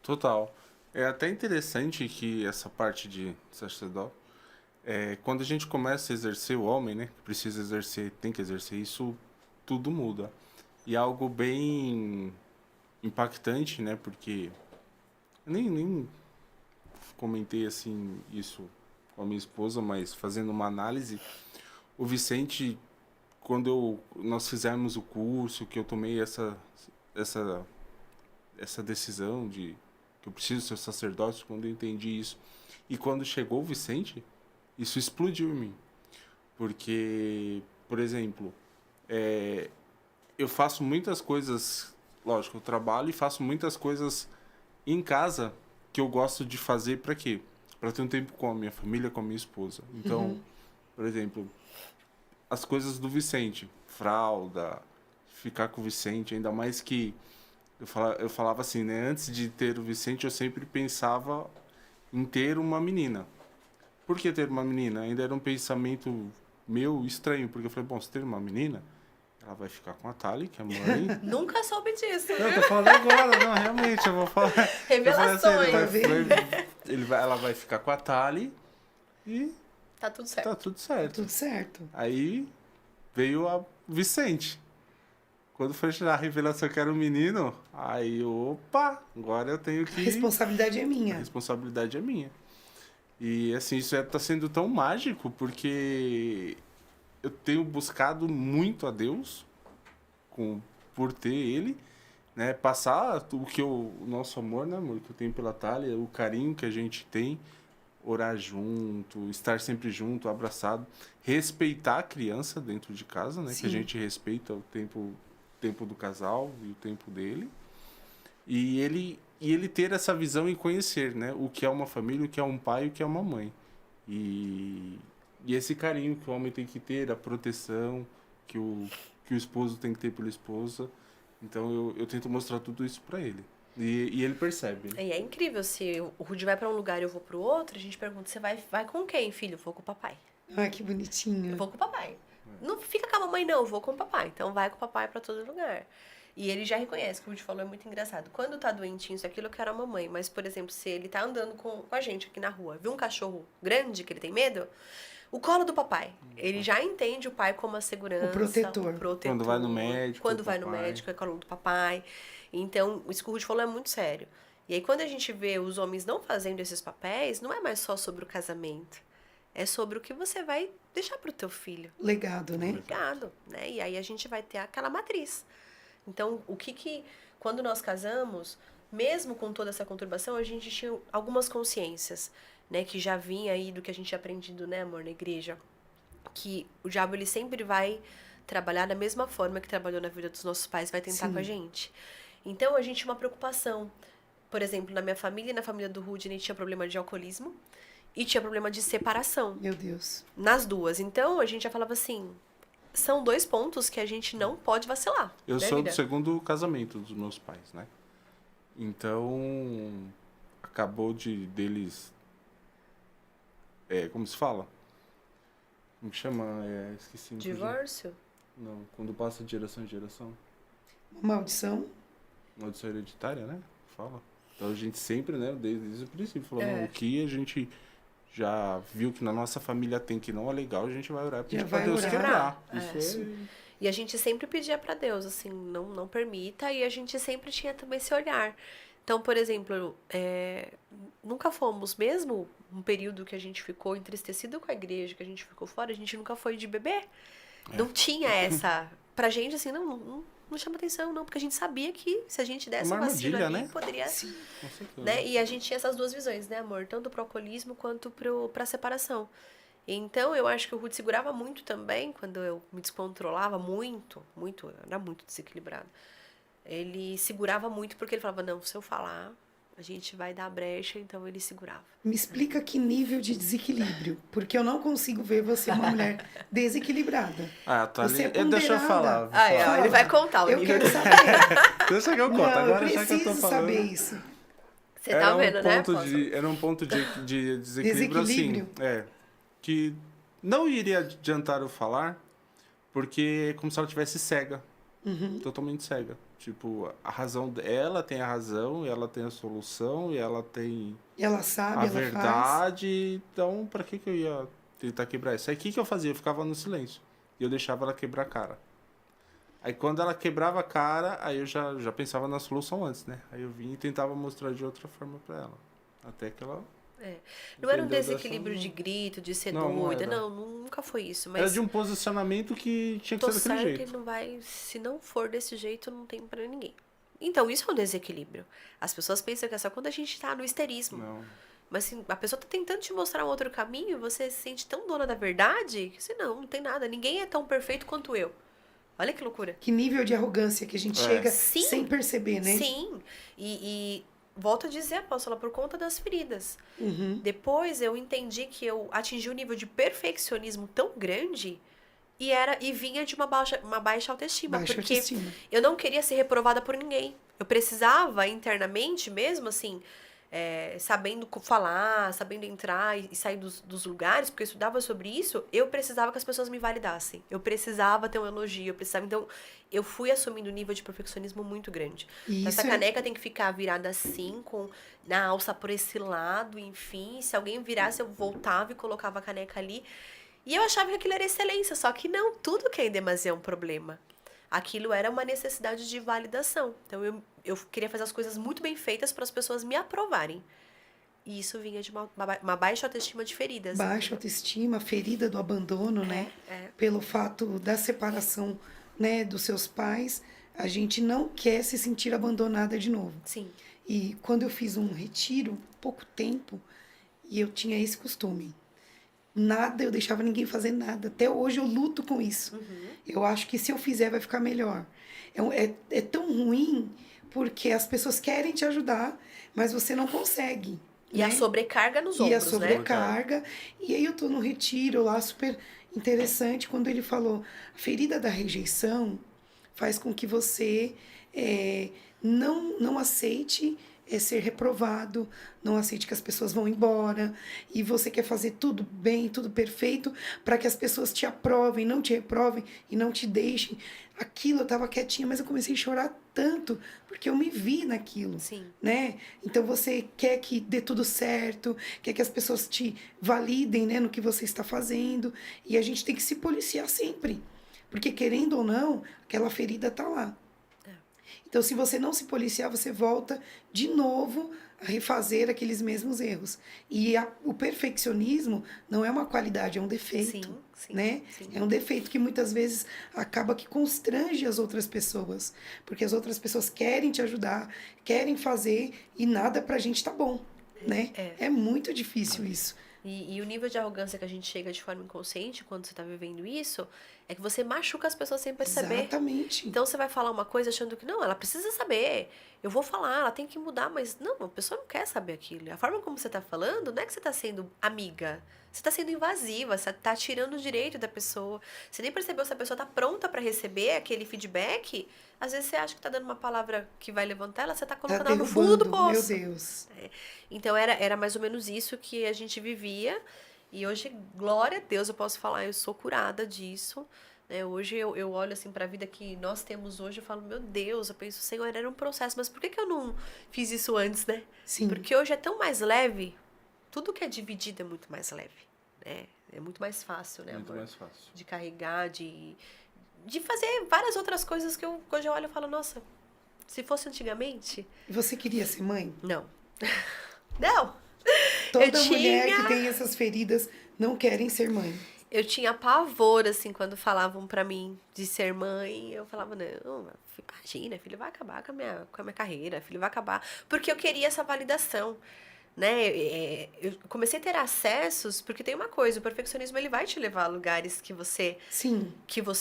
Total. É até interessante que essa parte de sacerdote, quando a gente começa a exercer o homem, né, que precisa exercer, tem que exercer isso, tudo muda. E é algo bem impactante, né, porque eu nem comentei assim isso com a minha esposa, mas fazendo uma análise, o Vicente, quando nós fizemos o curso, que eu tomei essa essa decisão de que eu preciso ser sacerdote, quando eu entendi isso. E quando chegou o Vicente, isso explodiu em mim. Porque, por exemplo, eu faço muitas coisas, lógico, eu trabalho e faço muitas coisas em casa que eu gosto de fazer para quê? Para ter um tempo com a minha família, com a minha esposa. Então, por exemplo, as coisas do Vicente, fralda, ficar com o Vicente, ainda mais que eu falava assim, né? Antes de ter o Vicente, eu sempre pensava em ter uma menina. Por que ter uma menina? Ainda era um pensamento meu estranho, porque eu falei, bom, se ter uma menina, ela vai ficar com a Thali, que é a mãe. Nunca soube disso. Eu tô falando agora, não, realmente, eu vou falar. Revelações. Ela vai ficar com a Thali e Tá tudo certo. tá tudo certo. Tudo certo. Aí veio a Vicente. Quando foi tirar a revelação que era um menino, aí, opa, agora eu tenho A que... responsabilidade é A minha. responsabilidade é minha. E, assim, isso tá sendo tão mágico, porque eu tenho buscado muito a Deus por ter Ele, né? Passar o nosso amor, né, amor, que eu tenho pela Thalia, o carinho que a gente tem, orar junto, estar sempre junto, abraçado, respeitar a criança dentro de casa, né? Sim. Que a gente respeita o tempo do casal e o tempo dele. E ele ter essa visão e conhecer, né? O que é uma família, o que é um pai, o que é uma mãe. E esse carinho que o homem tem que ter, a proteção que o esposo tem que ter pela esposa. Então eu tento mostrar tudo isso para ele. E ele percebe. Né? E é incrível, se o Rudy vai pra um lugar e eu vou pro outro, a gente pergunta, você vai com quem, filho? Eu vou com o papai. Ai, que bonitinho. Eu vou com o papai. Não fica com a mamãe, não, eu vou com o papai. Então vai com o papai pra todo lugar. E ele já reconhece, como o Rudy falou, é muito engraçado. Quando tá doentinho, isso aquilo, eu quero a mamãe. Mas, por exemplo, se ele tá andando com a gente aqui na rua, viu um cachorro grande que ele tem medo, o colo do papai. Ele já entende o pai como a segurança. O protetor. Quando vai no médico. Quando vai no médico, é colo do papai. Então, isso que o Rudy falou é muito sério. E aí, quando a gente vê os homens não fazendo esses papéis, não é mais só sobre o casamento. É sobre o que você vai deixar pro teu filho. Legado, né? Legado, né? E aí a gente vai ter aquela matriz. Então, quando nós casamos, mesmo com toda essa conturbação, a gente tinha algumas consciências, né? Que já vinha aí do que a gente tinha aprendido, né, amor, na igreja. Que o diabo, ele sempre vai trabalhar da mesma forma que trabalhou na vida dos nossos pais, vai tentar Sim. com a gente. Então, a gente tinha uma preocupação. Por exemplo, na minha família e na família do Rudy, a gente tinha problema de alcoolismo e tinha problema de separação. Meu Deus. Nas duas. Então, a gente já falava assim, são 2 pontos que a gente não pode vacilar. Eu né, sou vida? do segundo casamento dos meus pais, né? Então, acabou deles... como se fala? Como que chama? Esqueci. Divórcio? Não, quando passa de geração em geração. Uma maldição. Maldição hereditária, né? Fala. Então a gente sempre, né, desde o princípio, falou, não, o que a gente já viu que na nossa família tem que não é legal, a gente vai orar pedir pra Deus quebrar. Isso E a gente sempre pedia pra Deus, assim, não permita, e a gente sempre tinha também esse olhar. Então, por exemplo, nunca fomos, mesmo um período que a gente ficou entristecido com a igreja, que a gente ficou fora, a gente nunca foi de beber. Não tinha essa... Pra gente, assim, não chama atenção, não, porque a gente sabia que se a gente desse um vacilo ali, né? poderia... Sim. com certeza. Né? E a gente tinha essas duas visões, né, amor? Tanto pro alcoolismo quanto pra separação. Então, eu acho que o Rudy segurava muito também, quando eu me descontrolava muito, eu era muito desequilibrado. Ele segurava muito porque ele falava, não, se eu falar, a gente vai dar brecha, então ele segurava. Me explica que nível de desequilíbrio, porque eu não consigo ver você uma mulher desequilibrada. Ah, tá Você ali. é Deixa eu ponderada. falar. vou Ah, falar. ele vai contar o Eu nível. quero saber. Deixa que eu conto. Não, eu Agora, já que eu tô preciso falando. saber isso. Você tá vendo, né? Era um ponto de desequilíbrio, Desequilíbrio. assim. Que não iria adiantar eu falar, porque é como se ela tivesse cega. Totalmente cega. Tipo, a razão dela tem a razão, e ela tem a solução, e ela tem Ela sabe, a ela faz. verdade. Então, pra que eu ia tentar quebrar isso? Aí, o que eu fazia? Eu ficava no silêncio. E eu deixava ela quebrar a cara. Aí, quando ela quebrava a cara, aí eu já pensava na solução antes, né? Aí eu vinha e tentava mostrar de outra forma pra ela. Até que ela... Não era um entendeu desequilíbrio dessa- de grito, de ser Não, não doida. era. Não, nunca foi isso. Mas Era de um posicionamento que tinha que tô ser daquele certo que jeito. ele não vai... Se não for desse jeito, não tem pra ninguém. Então, isso é um desequilíbrio. As pessoas pensam que é só quando a gente tá no histerismo. Não. Mas assim, a pessoa tá tentando te mostrar um outro caminho e você se sente tão dona da verdade que assim, não tem nada. Ninguém é tão perfeito quanto eu. Olha que loucura. Que nível de arrogância que a gente chega Sim. sem perceber, né? Sim. E volto a dizer, apóstola, por conta das feridas. Uhum. Depois eu entendi que eu atingi um nível de perfeccionismo tão grande e vinha de uma baixa autoestima. Baixa porque autoestima. eu não queria ser reprovada por ninguém. Eu precisava internamente mesmo, assim, sabendo falar, sabendo entrar e sair dos lugares, porque eu estudava sobre isso, eu precisava que as pessoas me validassem. Eu precisava ter um elogio, eu precisava... Então, eu fui assumindo um nível de perfeccionismo muito grande. E Então, isso essa caneca tem que ficar virada assim, na alça por esse lado, enfim. Se alguém virasse, eu voltava e colocava a caneca ali. E eu achava que aquilo era excelência, só que não, tudo que é em demasia é um problema. Aquilo era uma necessidade de validação. Então, eu queria fazer as coisas muito bem feitas para as pessoas me aprovarem. E isso vinha de uma baixa autoestima de feridas. baixa autoestima, ferida do abandono, né? É. Pelo fato da separação, né, dos seus pais, a gente não quer se sentir abandonada de novo. Sim. E quando eu fiz um retiro, pouco tempo, e eu tinha esse costume. Nada, eu deixava ninguém fazer nada. Até hoje eu luto com isso. Eu acho que se eu fizer vai ficar melhor. É tão ruim porque as pessoas querem te ajudar, mas você não consegue. E né? a sobrecarga nos E a ombros, né? sobrecarga. E aí eu tô no retiro lá, super interessante, quando ele falou, a ferida da rejeição faz com que você não aceite ser reprovado, não aceite que as pessoas vão embora, e você quer fazer tudo bem, tudo perfeito, para que as pessoas te aprovem, não te reprovem e não te deixem. Aquilo eu estava quietinha, mas eu comecei a chorar tanto, porque eu me vi naquilo. Sim. Né? Então você quer que dê tudo certo, quer que as pessoas te validem, né, no que você está fazendo, e a gente tem que se policiar sempre, porque querendo ou não, aquela ferida está lá. Então, se você não se policiar, você volta de novo a refazer aqueles mesmos erros. E o perfeccionismo não é uma qualidade, é um defeito. Sim, né? sim. É um defeito que muitas vezes acaba que constrange as outras pessoas. Porque as outras pessoas querem te ajudar, querem fazer e nada pra gente tá bom. Né? É muito difícil isso. E o nível de arrogância que a gente chega de forma inconsciente quando você tá vivendo isso é que você machuca as pessoas sem perceber. Exatamente. Então você vai falar uma coisa achando que não, ela precisa saber. Eu vou falar, ela tem que mudar, mas não, a pessoa não quer saber aquilo. A forma como você tá falando não é que você tá sendo amiga. Você tá sendo invasiva, você tá tirando o direito da pessoa. Você nem percebeu se a pessoa tá pronta para receber aquele feedback. Às vezes você acha que tá dando uma palavra que vai levantar ela, você tá colocando ela no fundo do poço. Meu Deus. Então era mais ou menos isso que a gente vivia. E hoje, glória a Deus, eu posso falar, eu sou curada disso. Né? Hoje eu olho assim para a vida que nós temos hoje, eu falo, meu Deus, eu penso, Senhor, era um processo, mas por que eu não fiz isso antes, né? Sim. Porque hoje é tão mais leve, tudo que é dividido é muito mais leve, né? É muito mais fácil, né, Muito amor? mais fácil. De carregar, de fazer várias outras coisas que hoje eu olho e falo, nossa, se fosse antigamente... E você queria ser mãe? Não. Não! Toda mulher que tem essas feridas não querem ser mãe. Eu tinha pavor, assim, quando falavam pra mim de ser mãe. Eu falava, não, imagina, filho, vai acabar com a minha carreira, filho, vai acabar. Porque eu queria essa validação, né? Eu comecei a ter acessos, porque tem uma coisa, o perfeccionismo, ele vai te levar a lugares que você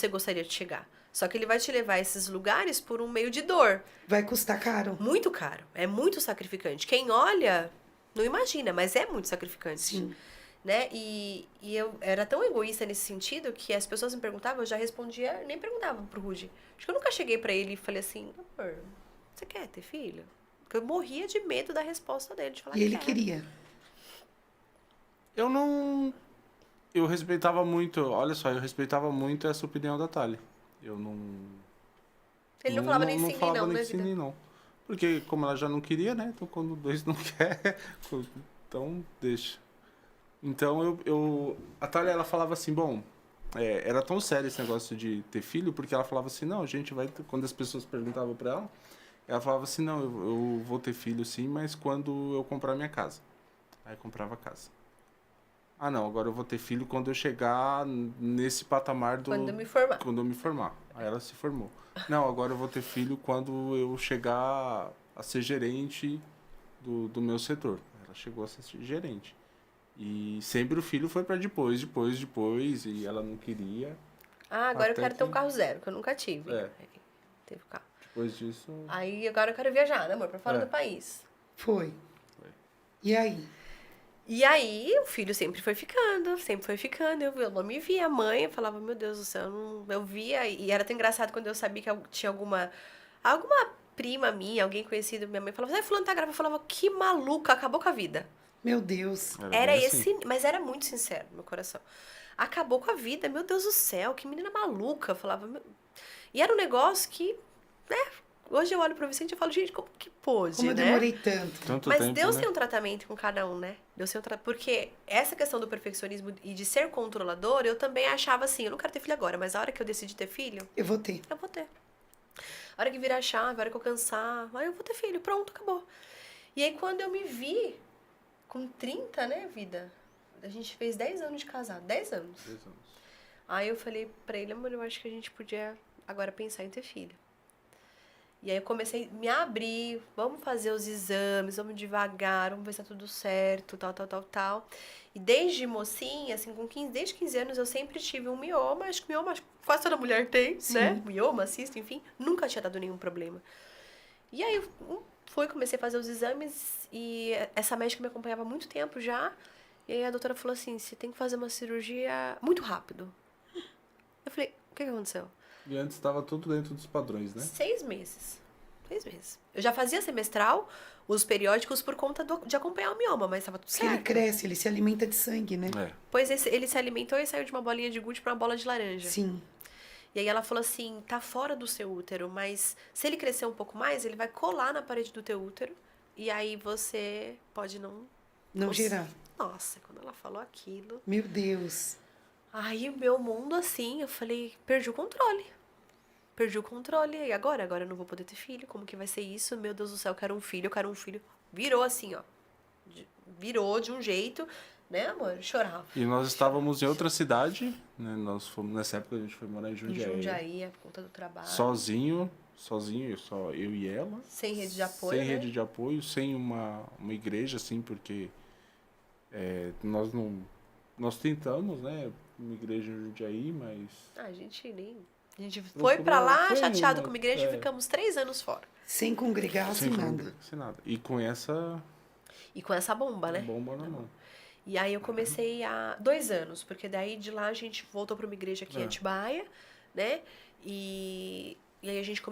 gostaria de chegar. Só que ele vai te levar a esses lugares por um meio de dor. Vai custar caro. Muito caro, é muito sacrificante. Quem olha, não imagina, mas é muito sacrificante. Sim. Né? E eu era tão egoísta nesse sentido que as pessoas me perguntavam, eu já respondia, nem perguntava pro Rudy. Acho que eu nunca cheguei pra ele e falei assim, amor, você quer ter filho? Porque eu morria de medo da resposta dele, de falar E ele queria. Eu não... Eu respeitava muito, olha só, eu respeitava muito essa opinião da Thali. Eu não... Ele não falava nem sim, não nem falava não, nem minha sim, vida. nem não. Porque como ela já não queria, né? Então quando dois não quer, então deixa. Então a Thalia, ela falava assim, bom, era tão sério esse negócio de ter filho, porque ela falava assim, não, a gente vai, quando as pessoas perguntavam pra ela falava assim, não, eu vou ter filho sim, mas quando eu comprar minha casa. Aí comprava a casa. Ah, não, agora eu vou ter filho quando eu chegar nesse patamar do... Quando eu me formar. Quando eu me formar. Aí ela se formou. Não, agora eu vou ter filho quando eu chegar a ser gerente do meu setor. Ela chegou a ser gerente. E sempre o filho foi para depois, e ela não queria. Ah, agora eu Até quero ter um que- carro zero, que eu nunca tive. É. Aí, teve o carro. Depois disso... Aí agora eu quero viajar, né, amor? Pra fora É. do país. Foi. E aí? E aí, o filho sempre foi ficando. Eu não me via. A mãe, eu falava, meu Deus do céu, eu via. E era tão engraçado quando eu sabia que tinha alguma prima minha, alguém conhecido, minha mãe falava, fulano tá grávida. Eu falava, que maluca, acabou com a vida. Meu Deus. Era bem esse, assim. mas era muito sincero no meu coração. Acabou com a vida, meu Deus do céu, que menina maluca. Eu falava, e era um negócio que, né? Hoje eu olho pro Vicente e falo, gente, como que pôde, Como eu né? demorei tanto. Tanto Mas tempo, Deus né? tem um tratamento com cada um, né? Deus tem um porque essa questão do perfeccionismo e de ser controlador, eu também achava assim, eu não quero ter filho agora, mas a hora que eu decidi ter filho, Eu vou ter. eu vou ter. A hora que virar a chave, a hora que eu cansar, aí eu vou ter filho, pronto, acabou. E aí quando eu me vi com 30, né, vida? A gente fez 10 anos de casado, 10 anos. 10 anos. Aí eu falei pra ele, amor, eu acho que a gente podia agora pensar em ter filho. E aí eu comecei a me abrir, vamos fazer os exames, vamos devagar, vamos ver se tá tudo certo, tal. E desde mocinha, assim, desde 15 anos eu sempre tive um mioma, acho que mioma quase toda mulher tem, Sim. né? Mioma, cisto, enfim, nunca tinha dado nenhum problema. E aí eu comecei a fazer os exames e essa médica me acompanhava há muito tempo já. E aí a doutora falou assim, você tem que fazer uma cirurgia muito rápido. Eu falei, o que aconteceu? E antes estava tudo dentro dos padrões, né? 6 meses. 6 meses. Eu já fazia semestral, os periódicos por conta de acompanhar o mioma, mas estava tudo Porque ele certo. cresce, ele se alimenta de sangue, né? É. Pois ele se alimentou e saiu de uma bolinha de gude para uma bola de laranja. Sim. E aí ela falou assim, tá fora do seu útero, mas se ele crescer um pouco mais, ele vai colar na parede do teu útero e aí você pode não... Não gerar. Nossa, quando ela falou aquilo... Meu Deus. Aí o meu mundo assim, eu falei, perdi o controle. E agora eu não vou poder ter filho. Como que vai ser isso? Meu Deus do céu, eu quero um filho. Virou assim, ó. Virou de um jeito, né, amor? Eu chorava. E nós estávamos em outra cidade, né? Nós fomos, nessa época a gente foi morar em Em Jundiaí. Jundiaí, por conta do trabalho. Sozinho, só eu e ela. Sem rede de apoio, Sem né? rede de apoio, sem uma igreja, assim, porque nós tentamos, né? Uma igreja em Jundiaí, mas... A gente foi pra lá Foi chateado uma, com uma igreja e ficamos 3 anos fora. Sem congregar, sem nada. Sem nada. E com essa E com essa bomba, né? bomba na mão. E aí eu comecei há 2 anos, porque daí de lá a gente voltou para uma igreja aqui em Atibaia, né? E aí a gente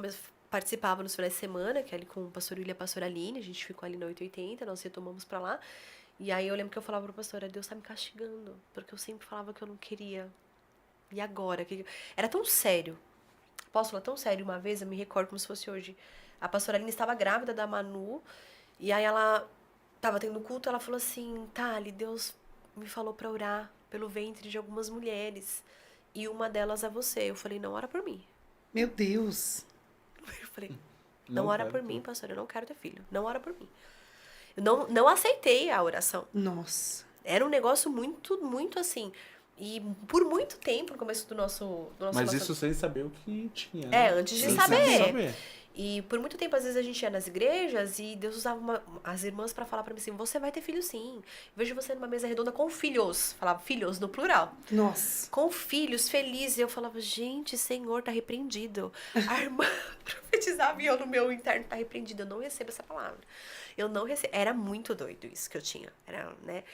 participava nos finais de semana, que é ali com o pastor William e a pastora Aline, a gente ficou ali na 880, nós retomamos para lá. E aí eu lembro que eu falava pro pastor, Deus tá me castigando, porque eu sempre falava que eu não queria. E agora? Era tão sério. Apóstolo, tão sério. Uma vez, eu me recordo como se fosse hoje. A pastora Aline estava grávida da Manu, e aí ela estava tendo culto, ela falou assim, Thali, Deus me falou para orar pelo ventre de algumas mulheres, e uma delas é você. Eu falei, não ora por mim. Meu Deus. Eu falei, não ora quero por mim, pastor, eu não quero ter filho. Não ora por mim. Eu não aceitei a oração. Nossa. Era um negócio muito, muito assim. E por muito tempo, no começo do nosso Mas relacionamento- isso sem saber o que tinha. É, né? antes de Sem saber. E por muito tempo, às vezes, a gente ia nas igrejas e Deus usava as irmãs pra falar pra mim assim, você vai ter filho sim. Vejo você numa mesa redonda com filhos. Falava filhos no plural. Nossa. Com filhos, felizes. E eu falava, gente, Senhor, tá repreendido. A irmã profetizava e eu no meu interno, tá repreendido. Eu não recebo essa palavra. Eu não recebo. Era muito doido isso que eu tinha. Era, né?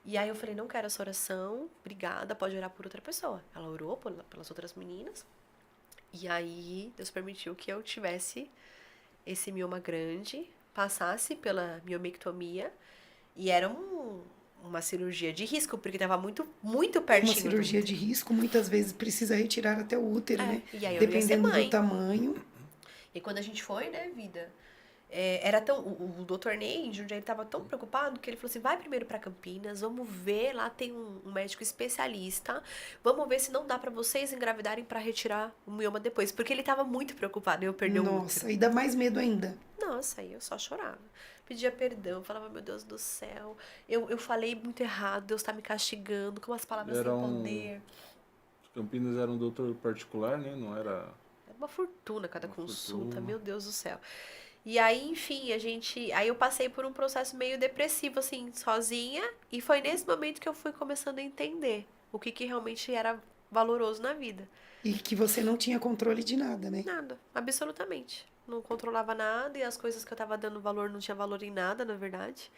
E aí eu falei, não quero essa oração. Obrigada, pode orar por outra pessoa. Ela orou pelas outras meninas. E aí, Deus permitiu que eu tivesse esse mioma grande, passasse pela miomectomia, e era uma cirurgia de risco, porque estava muito, muito pertinho. Uma cirurgia de risco, muitas vezes precisa retirar até o útero, né? E aí eu ia ser Dependendo mãe. do tamanho. E quando a gente foi, né, vida, era tão... O doutor Ney, em Jundiaí, ele estava tão preocupado que ele falou assim, vai primeiro para Campinas, vamos ver, lá tem um médico especialista, vamos ver se não dá para vocês engravidarem para retirar o mioma depois. Porque ele estava muito preocupado em eu perder o útero. Nossa, e dá mais medo ainda. Nossa, aí eu só chorava. Pedia perdão, falava, meu Deus do céu, eu falei muito errado, Deus tá me castigando, com umas palavras sem poder. Campinas era um doutor particular, né? Não era... Era uma fortuna cada consulta, fortuna. meu Deus do céu. E aí, enfim, aí eu passei por um processo meio depressivo, assim, sozinha, e foi nesse momento que eu fui começando a entender o que realmente era valoroso na vida. E que você não tinha controle de nada, né? Nada, absolutamente. Não controlava nada e as coisas que eu tava dando valor não tinha valor em nada, na verdade.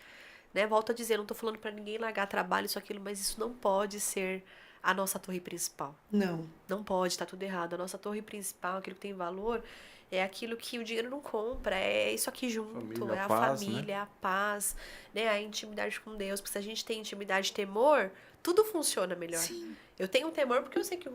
Né? Volto a dizer, não tô falando pra ninguém largar trabalho, isso, aquilo, mas isso não pode ser a nossa torre principal. Não. Não pode, tá tudo errado. A nossa torre principal, aquilo que tem valor, é aquilo que o dinheiro não compra, é isso aqui junto, Família, é a paz, família, a paz, né? A intimidade com Deus. Porque se a gente tem intimidade e temor, tudo funciona melhor. Sim. Eu tenho temor porque eu sei que o